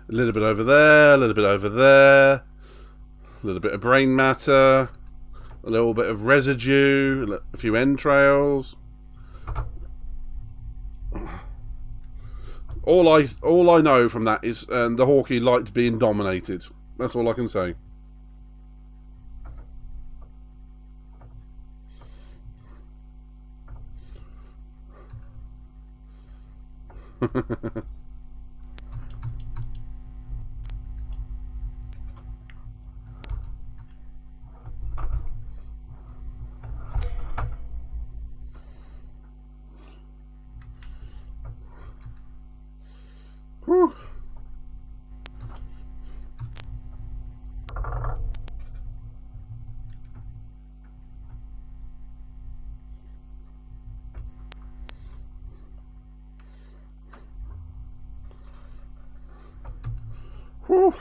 A little bit over there, a little bit over there, a little bit of brain matter, a little bit of residue, a few entrails. All I know from that is the Hawkeye liked being dominated. That's all I can say. Whew. Whew.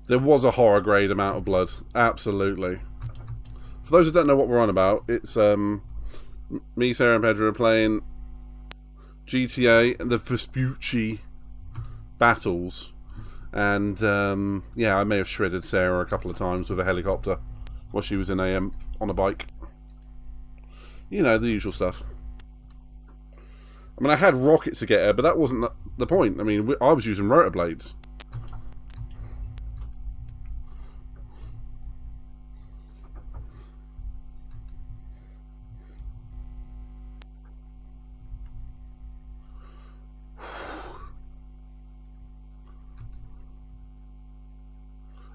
There was a horror grade amount of blood. Absolutely. For those who don't know what we're on about, it's me, Sarah and Pedro are playing GTA and the Vespucci battles. And yeah, I may have shredded Sarah a couple of times with a helicopter while she was in on a bike. You know, the usual stuff. I mean, I had rockets to get her, but that wasn't the point. I mean, I was using rotor blades.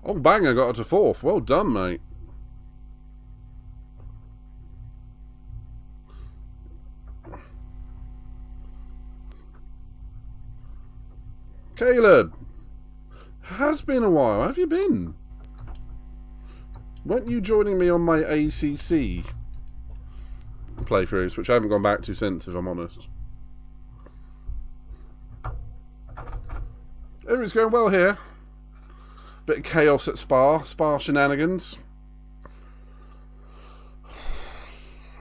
Oh, bang, I got her to 4th. Well done, mate. Caleb! Has been a while. How have you been? Weren't you joining me on my ACC playthroughs, which I haven't gone back to since, if I'm honest? Everything's going well here. Bit of chaos at Spa Shenanigans.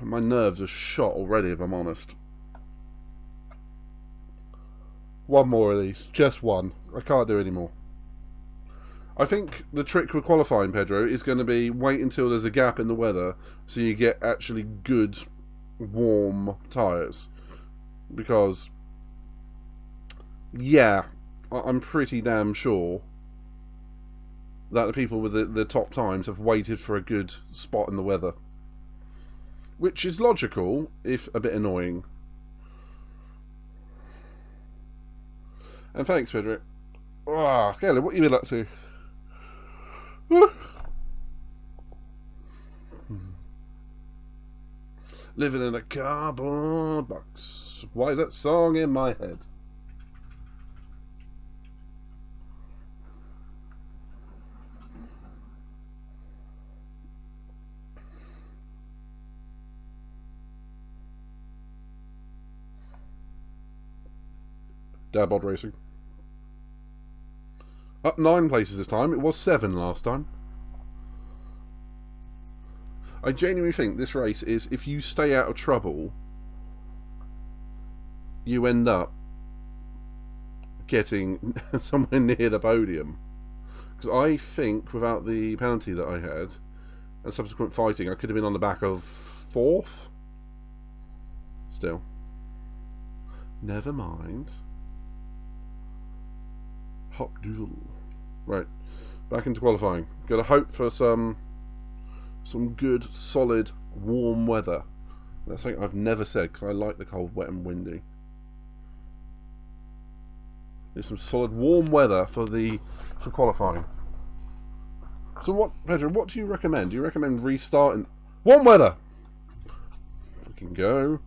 My nerves are shot already, if I'm honest. One more of these. Just one. I can't do any more. I think the trick with qualifying, Pedro, is going to be wait until there's a gap in the weather so you get actually good, warm tyres. Because, yeah, I'm pretty damn sure that the people with the top times have waited for a good spot in the weather. Which is logical, if a bit annoying. And thanks, Pedro. Ah, Kelly, what have you been up to? Living in a cardboard box. Why is that song in my head? Dabod Racing. Up 9 places this time. It was 7 last time. I genuinely think this race is, if you stay out of trouble, you end up getting somewhere near the podium. Because I think without the penalty that I had and subsequent fighting, I could have been on the back of 4th. Still. Never mind. Hot doodle. Right. Back into qualifying. Gotta hope for some good, solid, warm weather. That's something I've never said because I like the cold, wet and windy. There's some solid, warm weather for qualifying. So what, Pedro, what do you recommend? Do you recommend restarting? Warm weather! Fucking go.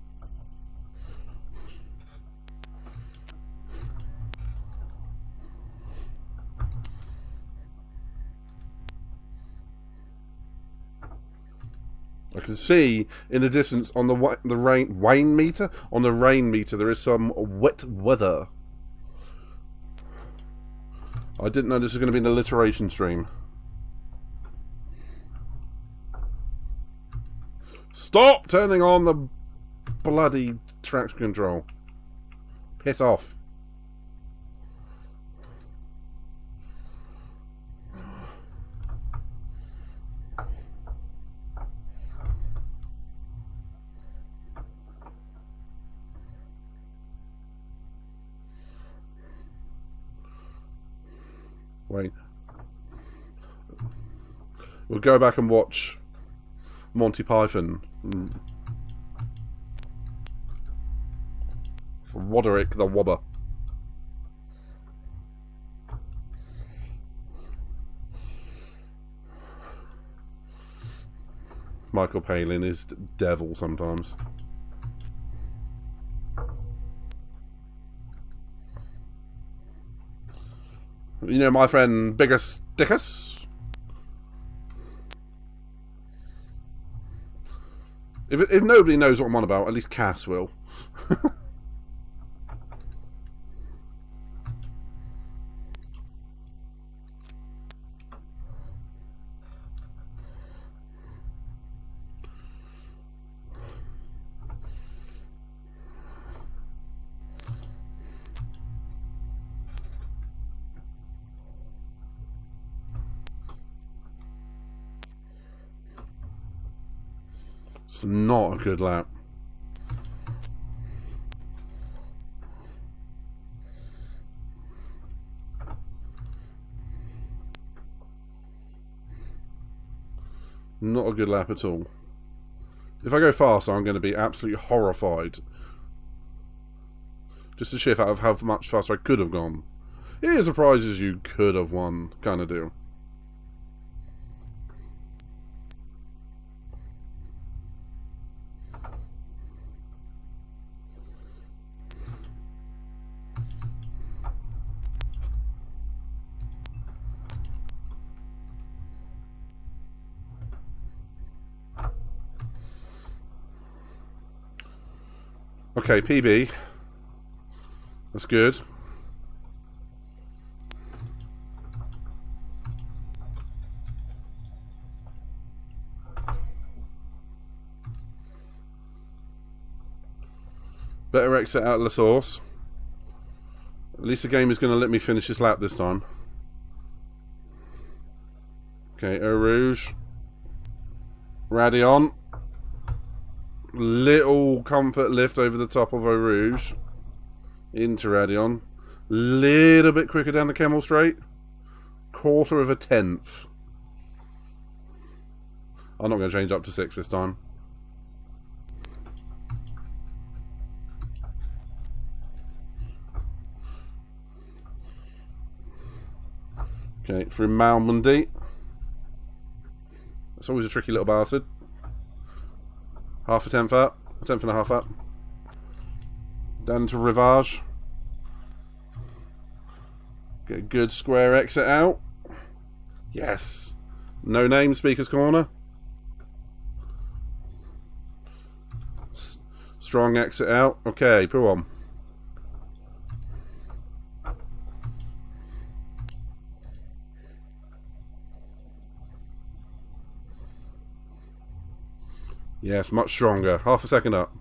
I can see in the distance on the rain meter. On the rain meter, there is some wet weather. I didn't know this was going to be an alliteration stream. Stop turning on the bloody traction control. Piss off. Wait. We'll go back and watch Monty Python. Roderick the Wobber. Michael Palin is devil sometimes. You know my friend Biggest Dickus? If nobody knows what I'm on about, at least Cass will. It's not a good lap. Not a good lap at all. If I go faster, I'm going to be absolutely horrified. Just a shift out of how much faster I could have gone. Here's the prizes you could have won, kind of deal. Okay, PB. That's good. Better exit out of the source. At least the game is going to let me finish this lap this time. Okay, Eau Rouge. Radion. Little comfort lift over the top of Eau Rouge into Radion. Little bit quicker down the Camel Straight. 1/4 of a tenth. I'm not going to change up to 6 this time. Okay, through Malmundi. It's always a tricky little bastard. 1/2 a tenth up, 1/10 and a half up. Down to Rivage. Get a good square exit out. Yes. No name, Speaker's Corner. Strong exit out. Okay, pull on. Yes, much stronger. 1/2 a second up.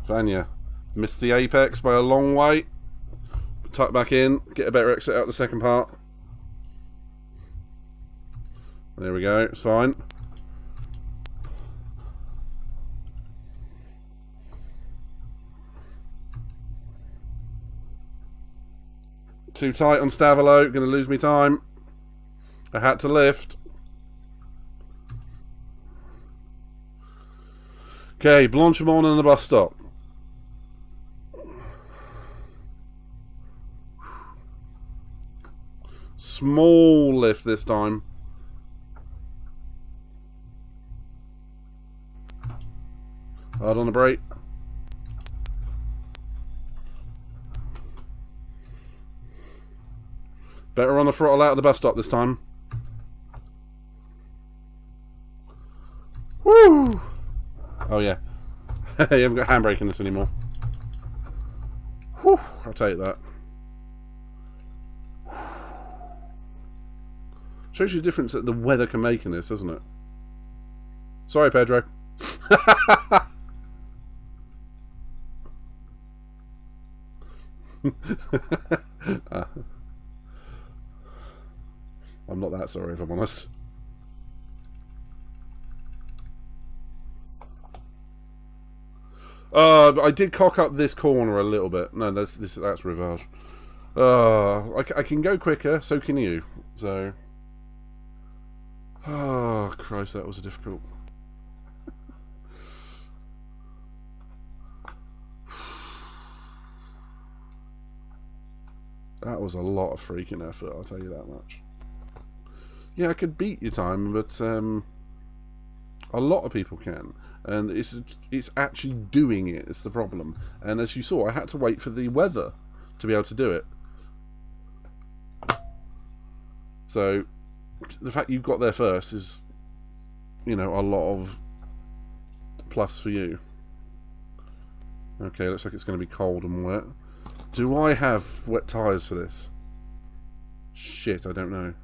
Vanya missed the apex by a long way. Tuck back in. Get a better exit out the second part. There we go. It's fine. Too tight on Stavolo. Going to lose me time. I had to lift. Okay, Blanchimont and the bus stop. Small lift this time. Hard on the brake. Better on the throttle out of the bus stop this time. Woo! Oh yeah. You haven't got handbrake in this anymore. Whew, I'll take that. Shows you the difference that the weather can make in this, doesn't it? Sorry, Pedro. I'm not that sorry, if I'm honest. I did cock up this corner a little bit. No, that's Rivage. I can go quicker, so can you. So... Oh, Christ, that was difficult. That was a lot of freaking effort, I'll tell you that much. Yeah, I could beat your time, but a lot of people can. And it's actually doing it, it's the problem. And as you saw, I had to wait for the weather to be able to do it. So, the fact you got there first is, you know, a lot of plus for you. Okay, looks like it's going to be cold and wet. Do I have wet tyres for this? Shit, I don't know.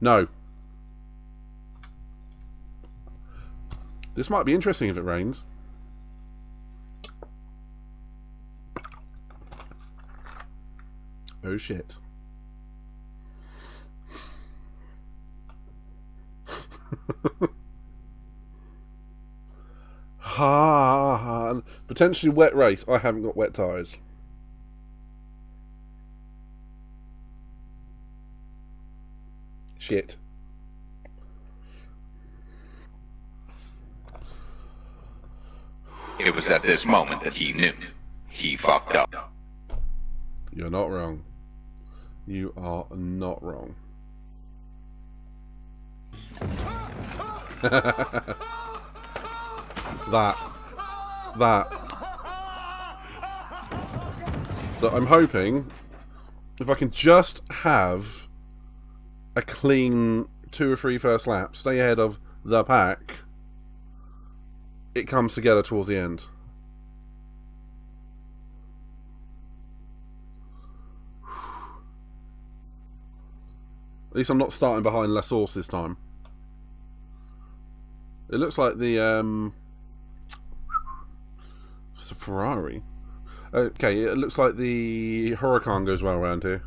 No. This might be interesting if it rains. Oh shit. Ha! Potentially wet race. I haven't got wet tyres. Shit. It was at this moment that he knew. He fucked up. You're not wrong. You are not wrong. That. But I'm hoping if I can just have a clean 2 or 3 first laps, stay ahead of the pack, it comes together towards the end. At least I'm not starting behind La Source this time. It looks like the it's a Ferrari. Okay, it looks like the Huracan goes well around here.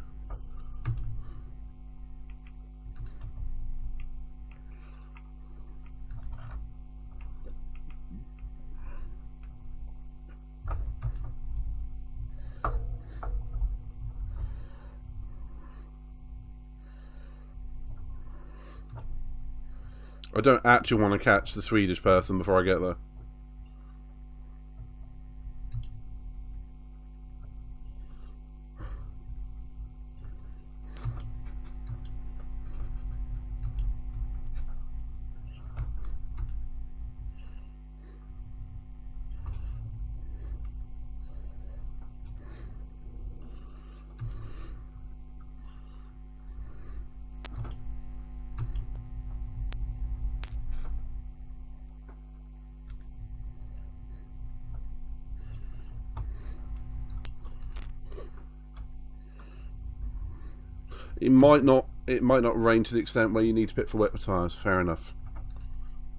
I don't actually want to catch the Swedish person before I get there. It might not rain to the extent where you need to pit for wet tyres. Fair enough.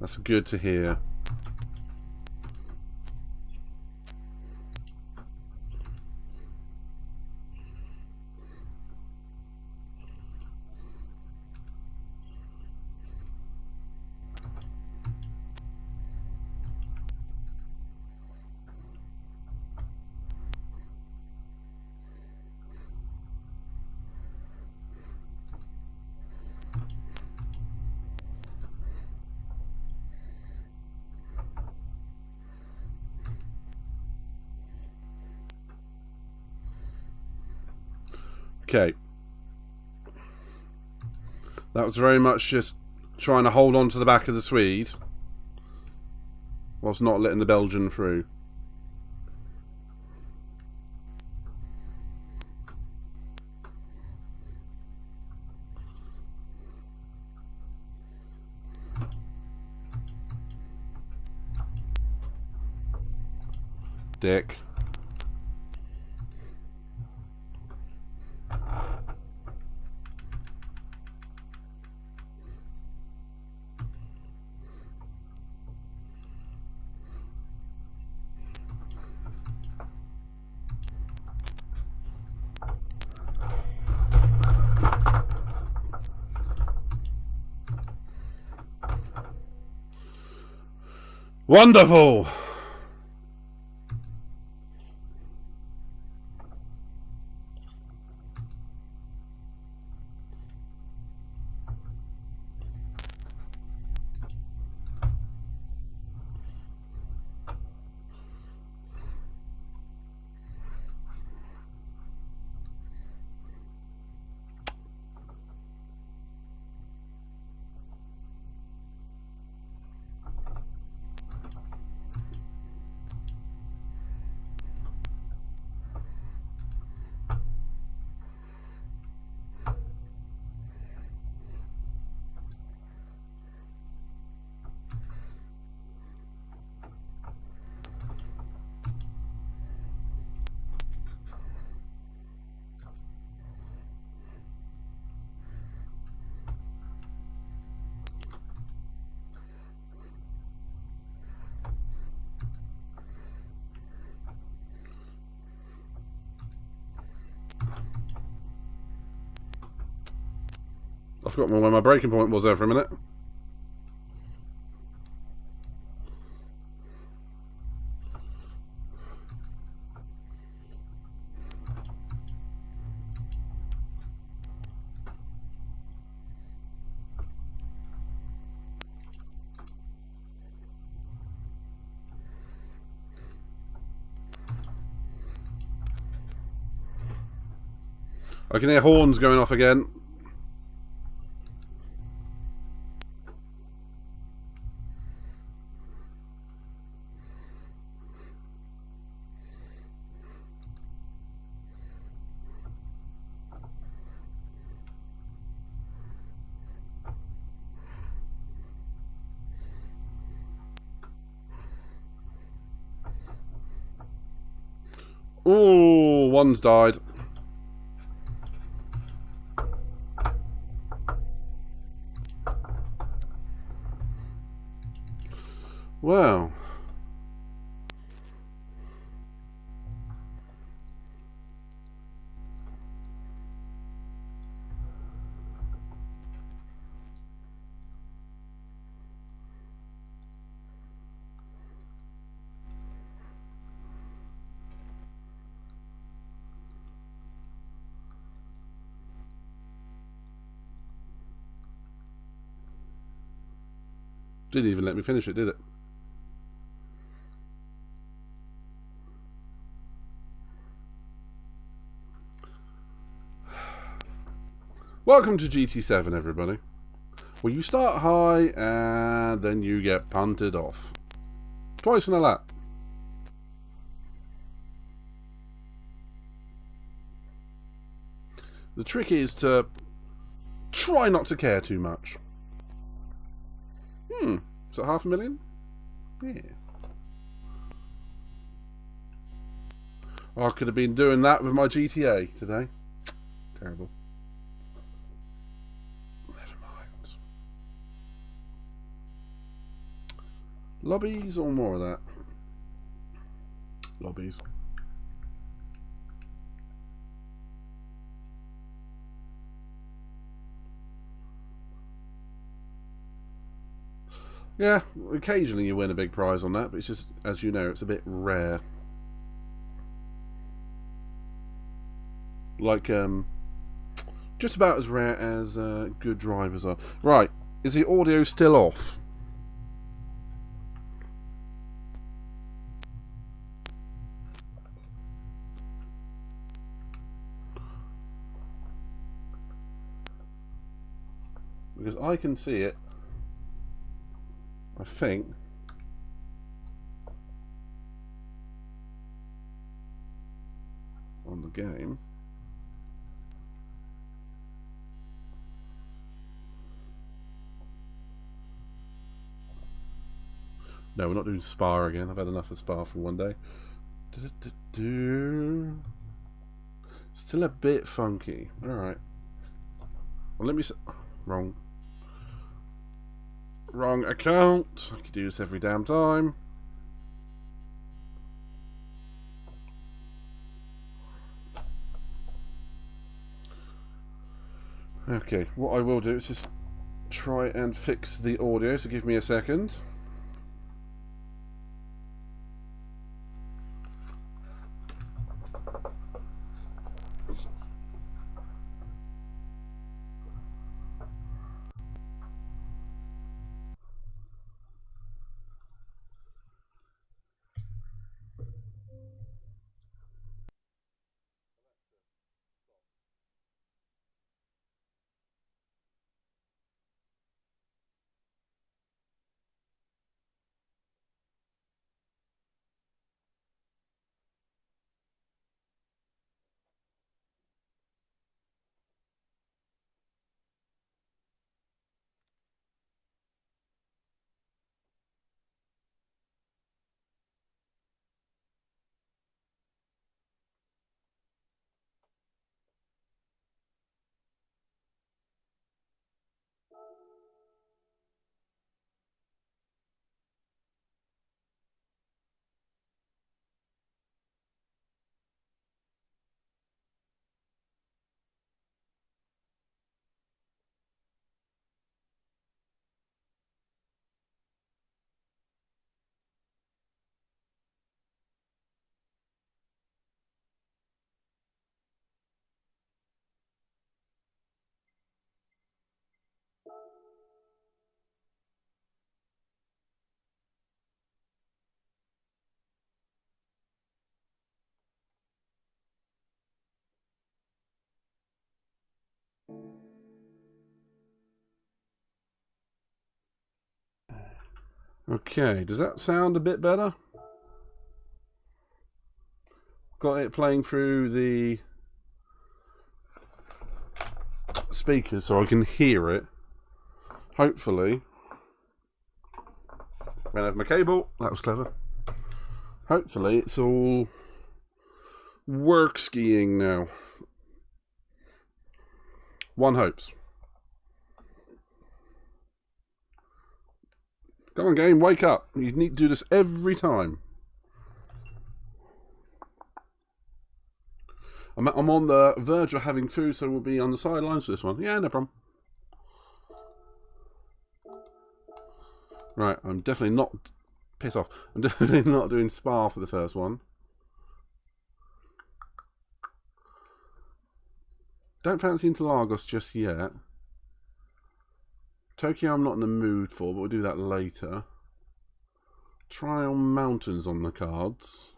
That's good to hear. Okay. That was very much just trying to hold on to the back of the Swede whilst not letting the Belgian through. Dick. Wonderful! I forgot where my breaking point was there for a minute. I can hear horns going off again. Ooh, one's died. Wow. Didn't even let me finish it, did it? Welcome to GT7, everybody. Well, you start high and then you get punted off. Twice in a lap. The trick is to try not to care too much. Is that 500,000? Yeah. I could have been doing that with my GTA today. Terrible. Never mind. Lobbies or more of that? Lobbies. Yeah, occasionally you win a big prize on that, but it's just, as you know, it's a bit rare. Like, just about as rare as good drivers are. Right, is the audio still off? Because I can see it. I think on the game. No, we're not doing Spa again. I've had enough of Spa for one day. Still a bit funky. Alright. Well, let me... Wrong. Wrong account. I could do this every damn time. Okay, what I will do is just try and fix the audio, so give me a second. Okay, does that sound a bit better? Got it playing through the speakers so I can hear it. Hopefully. Ran over my cable. That was clever. Hopefully it's all work skiing now. One hopes. Come on, game, wake up. You need to do this every time. I'm on the verge of having food, so we'll be on the sidelines for this one. Yeah, no problem. Right, I'm definitely not... Piss off. I'm definitely not doing Spa for the first one. Don't fancy Interlagos just yet. Tokyo I'm not in the mood for, but we'll do that later. Try on mountains on the cards.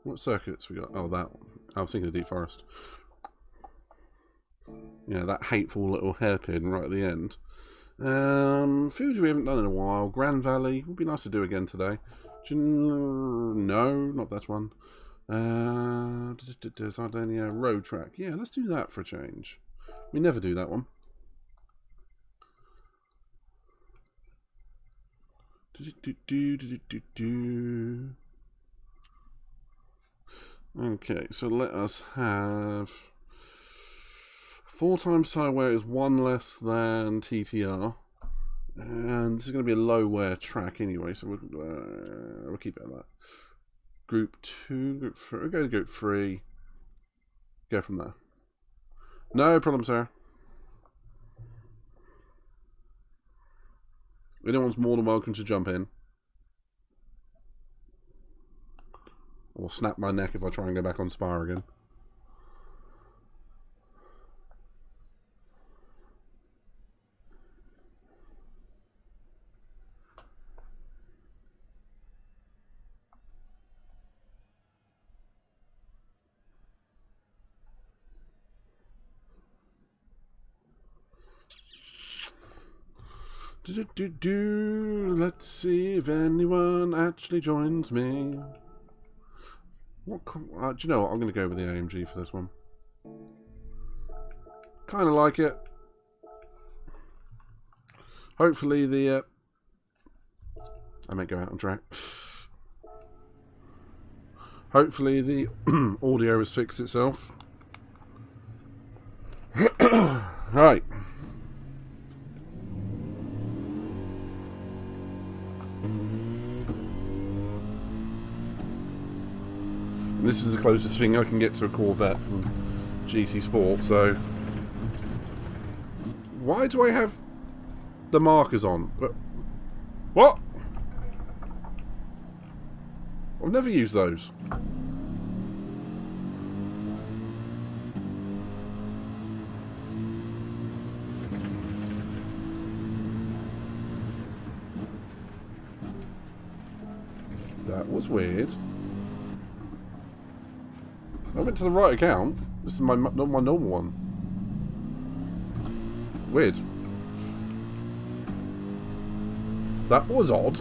What circuits we got? Oh, that one. I was thinking of Deep Forest. Yeah, that hateful little hairpin right at the end. Fuji we haven't done in a while. Grand Valley would be nice to do again today. No, not that one. Sardinia Road Track. Yeah, let's do that for a change. We never do that one. Okay, so let us have 4 times tire wear is 1 less than TTR, and this is going to be a low wear track anyway, so we'll keep it at that. Group 2, group 3, we'll go to group 3, go from there. No problem, sir. Anyone's more than welcome to jump in. Or snap my neck if I try and go back on Spa again. Let's see if anyone actually joins me. What? Do you know what? I'm going to go with the AMG for this one. Kind of like it. Hopefully the... I may go out on track. Hopefully the audio has fixed itself. Right. This is the closest thing I can get to a Corvette from GT Sport, so... Why do I have the markers on? But what? I've never used those. That was weird. I went to the right account. This is not my normal one. Weird. That was odd.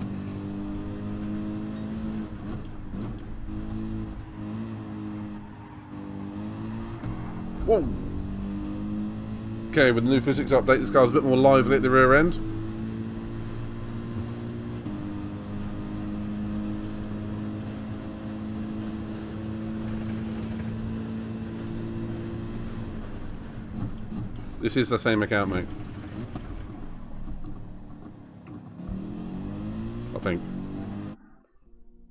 Whoa. Okay, with the new physics update, this car's a bit more lively at the rear end. This is the same account, mate. I think.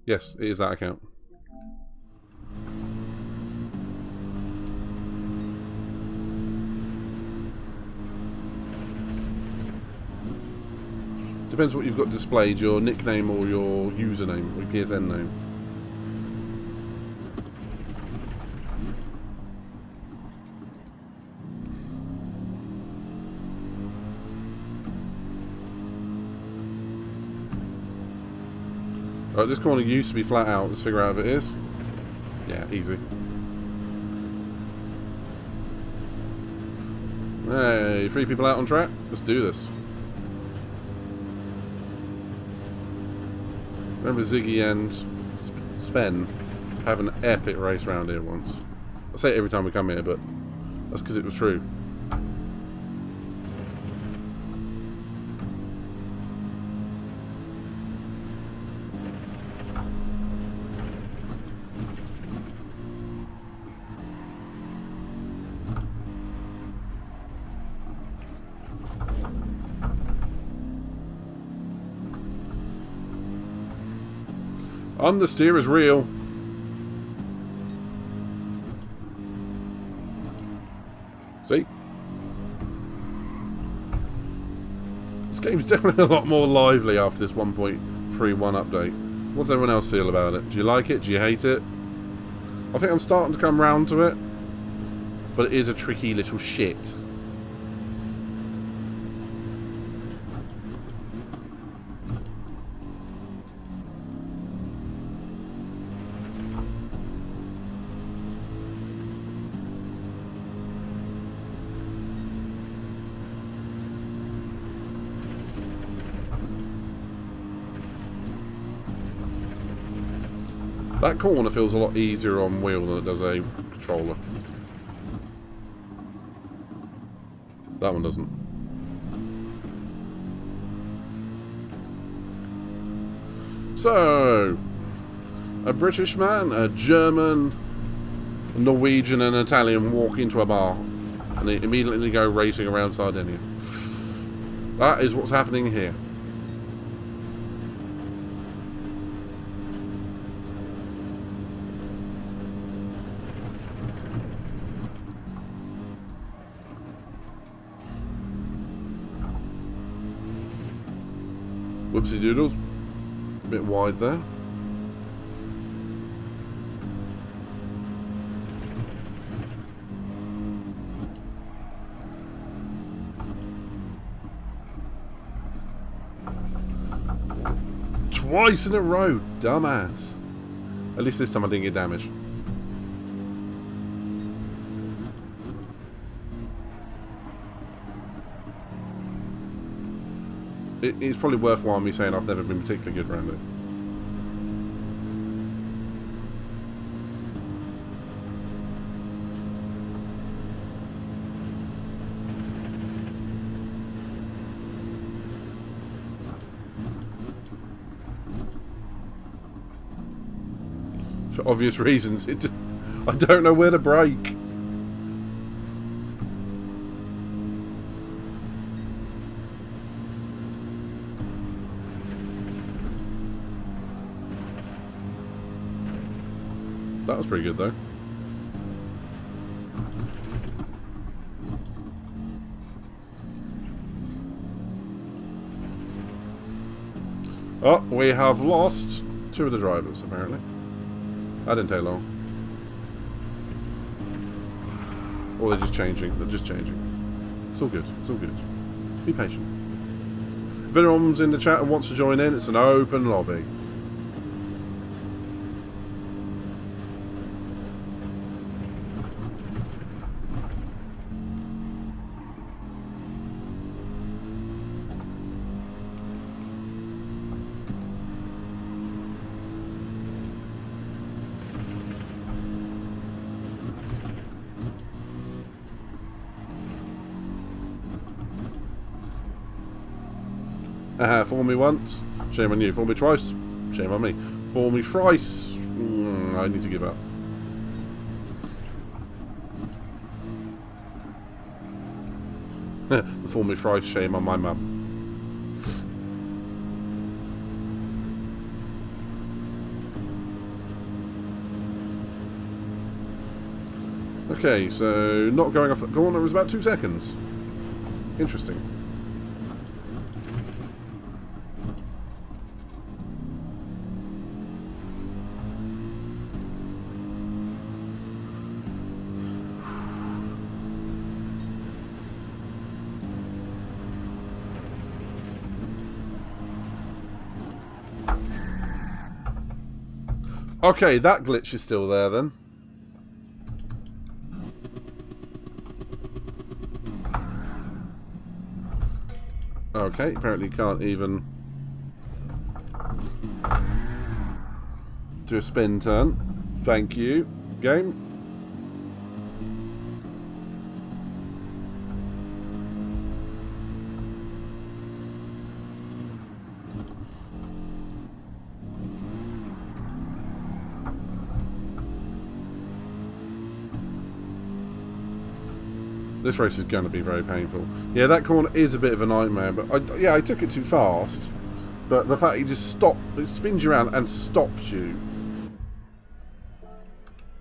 Yes, it is that account. Depends what you've got displayed, your nickname or your username, or your PSN name. Right, this corner used to be flat out. Let's figure out if it is. Yeah, easy. Hey, 3 people out on track. Let's do this. Remember Ziggy and Spen have an epic race round here once. I say it every time we come here, but that's because it was true. Understeer is real. See? This game's definitely a lot more lively after this 1.31 update. What does everyone else feel about it? Do you like it? Do you hate it? I think I'm starting to come round to it. But it is a tricky little shit. That corner feels a lot easier on wheel than it does a controller. That one doesn't. So, a British man, a German, a Norwegian and an Italian walk into a bar and they immediately go racing around Sardinia. That is what's happening here. Whoopsie doodles. A bit wide there. Twice in a row, dumbass. At least this time I didn't get damaged. It's probably worthwhile me saying I've never been particularly good around it. For obvious reasons, I don't know where to brake. That was pretty good though. Oh, we have lost two of the drivers apparently. That didn't take long. Or they're just changing. They're just changing. It's all good. It's all good. Be patient. If anyone's in the chat and wants to join in, it's an open lobby. Fool me once, shame on you. Fool me twice, shame on me. Fool me thrice, I need to give up. Fool me thrice, shame on my mum. Okay, so not going off that corner was about 2 seconds. Interesting. Okay, that glitch is still there then. Okay, apparently you can't even... Do a spin turn. Thank you. Game. This race is going to be very painful. Yeah, that corner is a bit of a nightmare, but I took it too fast. But the fact he just it spins you around and stops you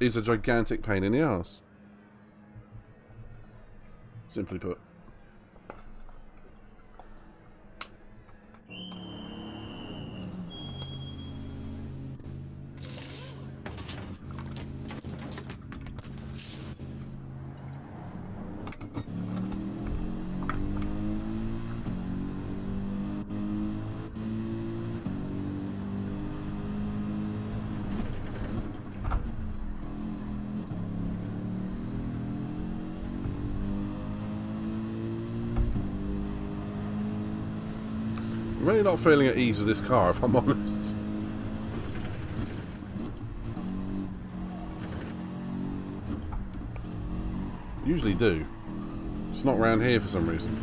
is a gigantic pain in the ass. Simply put. I'm really not feeling at ease with this car, if I'm honest. Usually do. It's not around here for some reason.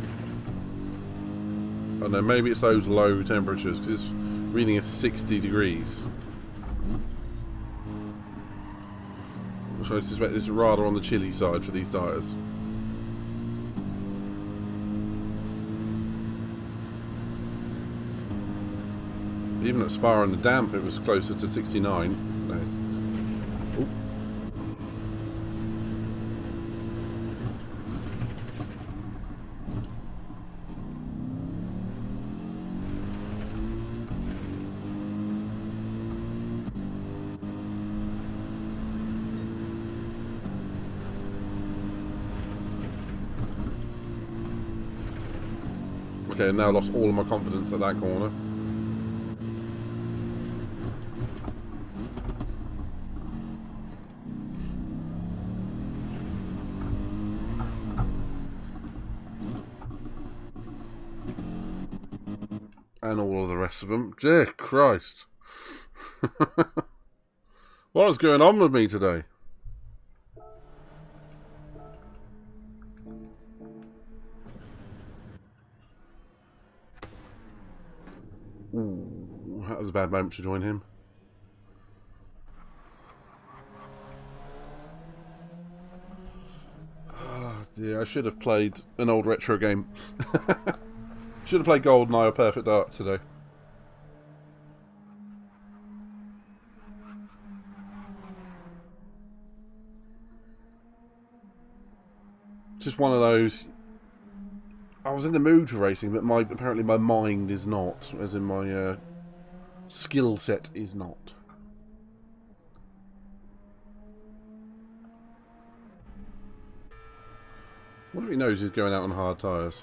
I don't know, maybe it's those low temperatures, because it's reading as 60 degrees. Which I suspect is rather on the chilly side for these tyres. Even at Spa in the damp, it was closer to 69. Nice. Ooh. Okay, now I lost all of my confidence at that corner. And all of the rest of them. Dear Christ. What is going on with me today? Ooh, that was a bad moment to join him. Oh, dear, I should have played an old retro game. Should have played GoldenEye or Perfect Dark today. Just one of those. I was in the mood for racing, but apparently my mind is not, as in my skill set is not. What if he knows he's going out on hard tyres?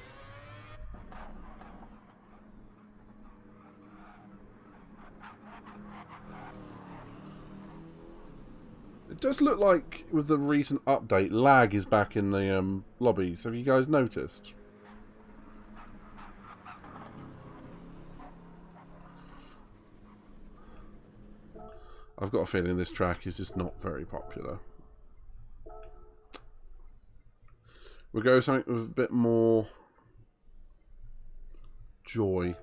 It does look like, with the recent update, lag is back in the lobbies. Have you guys noticed? I've got a feeling this track is just not very popular. We'll go something with a bit more joy.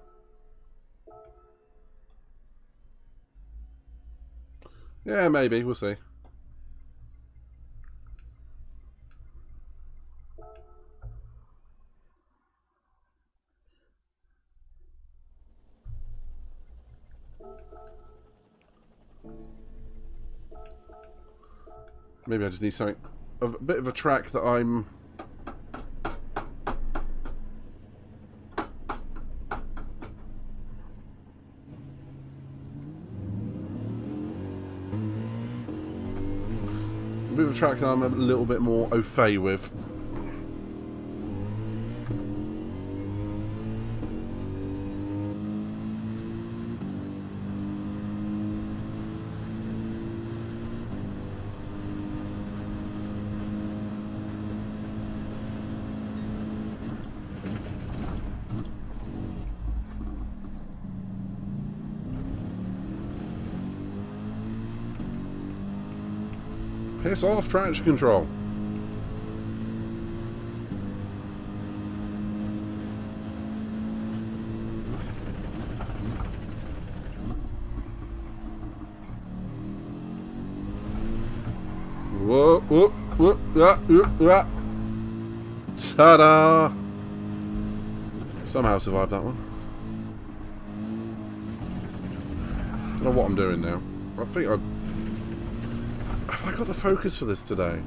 Yeah, maybe. We'll see. Maybe I just need something, a bit of a track that I'm a little bit more au fait with. Piss off, traction control. Whoa, whoa, whoa, yeah, yeah, yeah. Ta-da! Somehow survived that one. I don't know what I'm doing now. I think Have I got the focus for this today?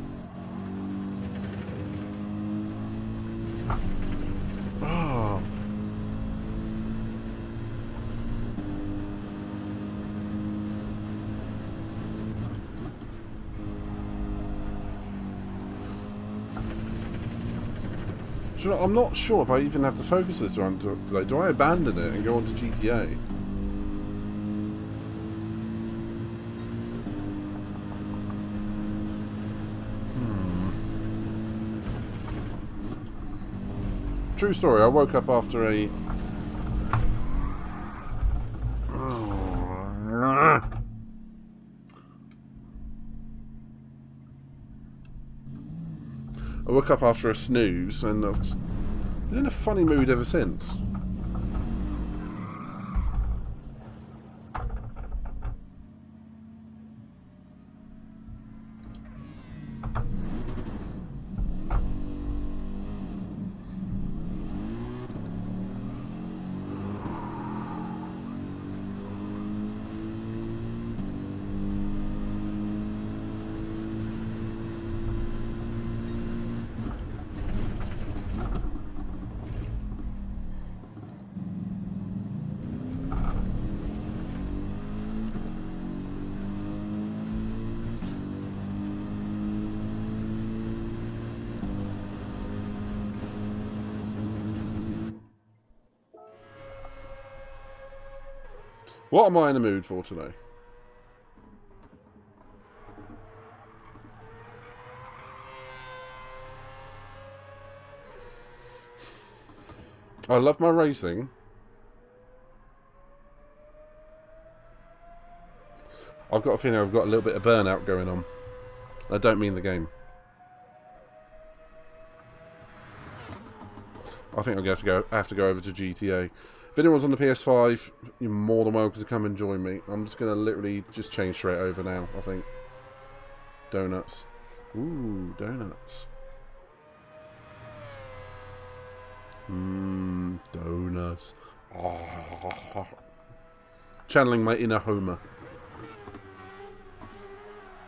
Oh. Do you know, I'm not sure if I even have to focus this around today. Do I abandon it and go on to GTA? True story, I woke up after a... I woke up after a snooze and I've been in a funny mood ever since. What am I in the mood for today? I love my racing. I've got a feeling I've got a little bit of burnout going on. I don't mean the game. I think I'm going to have to go over to GTA. If anyone's on the PS5, you're more than welcome to come and join me. I'm just going to literally just change straight over now, I think. Donuts. Ooh, donuts. Donuts. Oh. Channeling my inner Homer.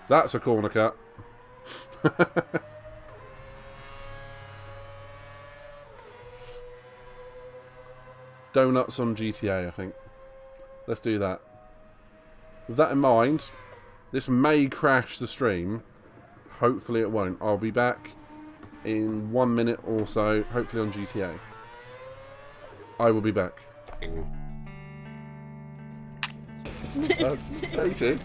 That's a corner cut. Donuts on GTA, I think. Let's do that. With that in mind, this may crash the stream. Hopefully it won't. I'll be back in 1 minute or so, hopefully on GTA. I will be back. Katie.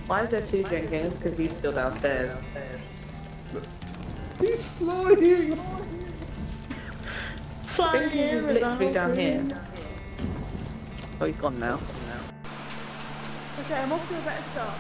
Why is there two Jenkins? Because he's still downstairs. He's flying! Jenkins is literally down here. Oh, he's gone now. Okay, I'm off to a better start.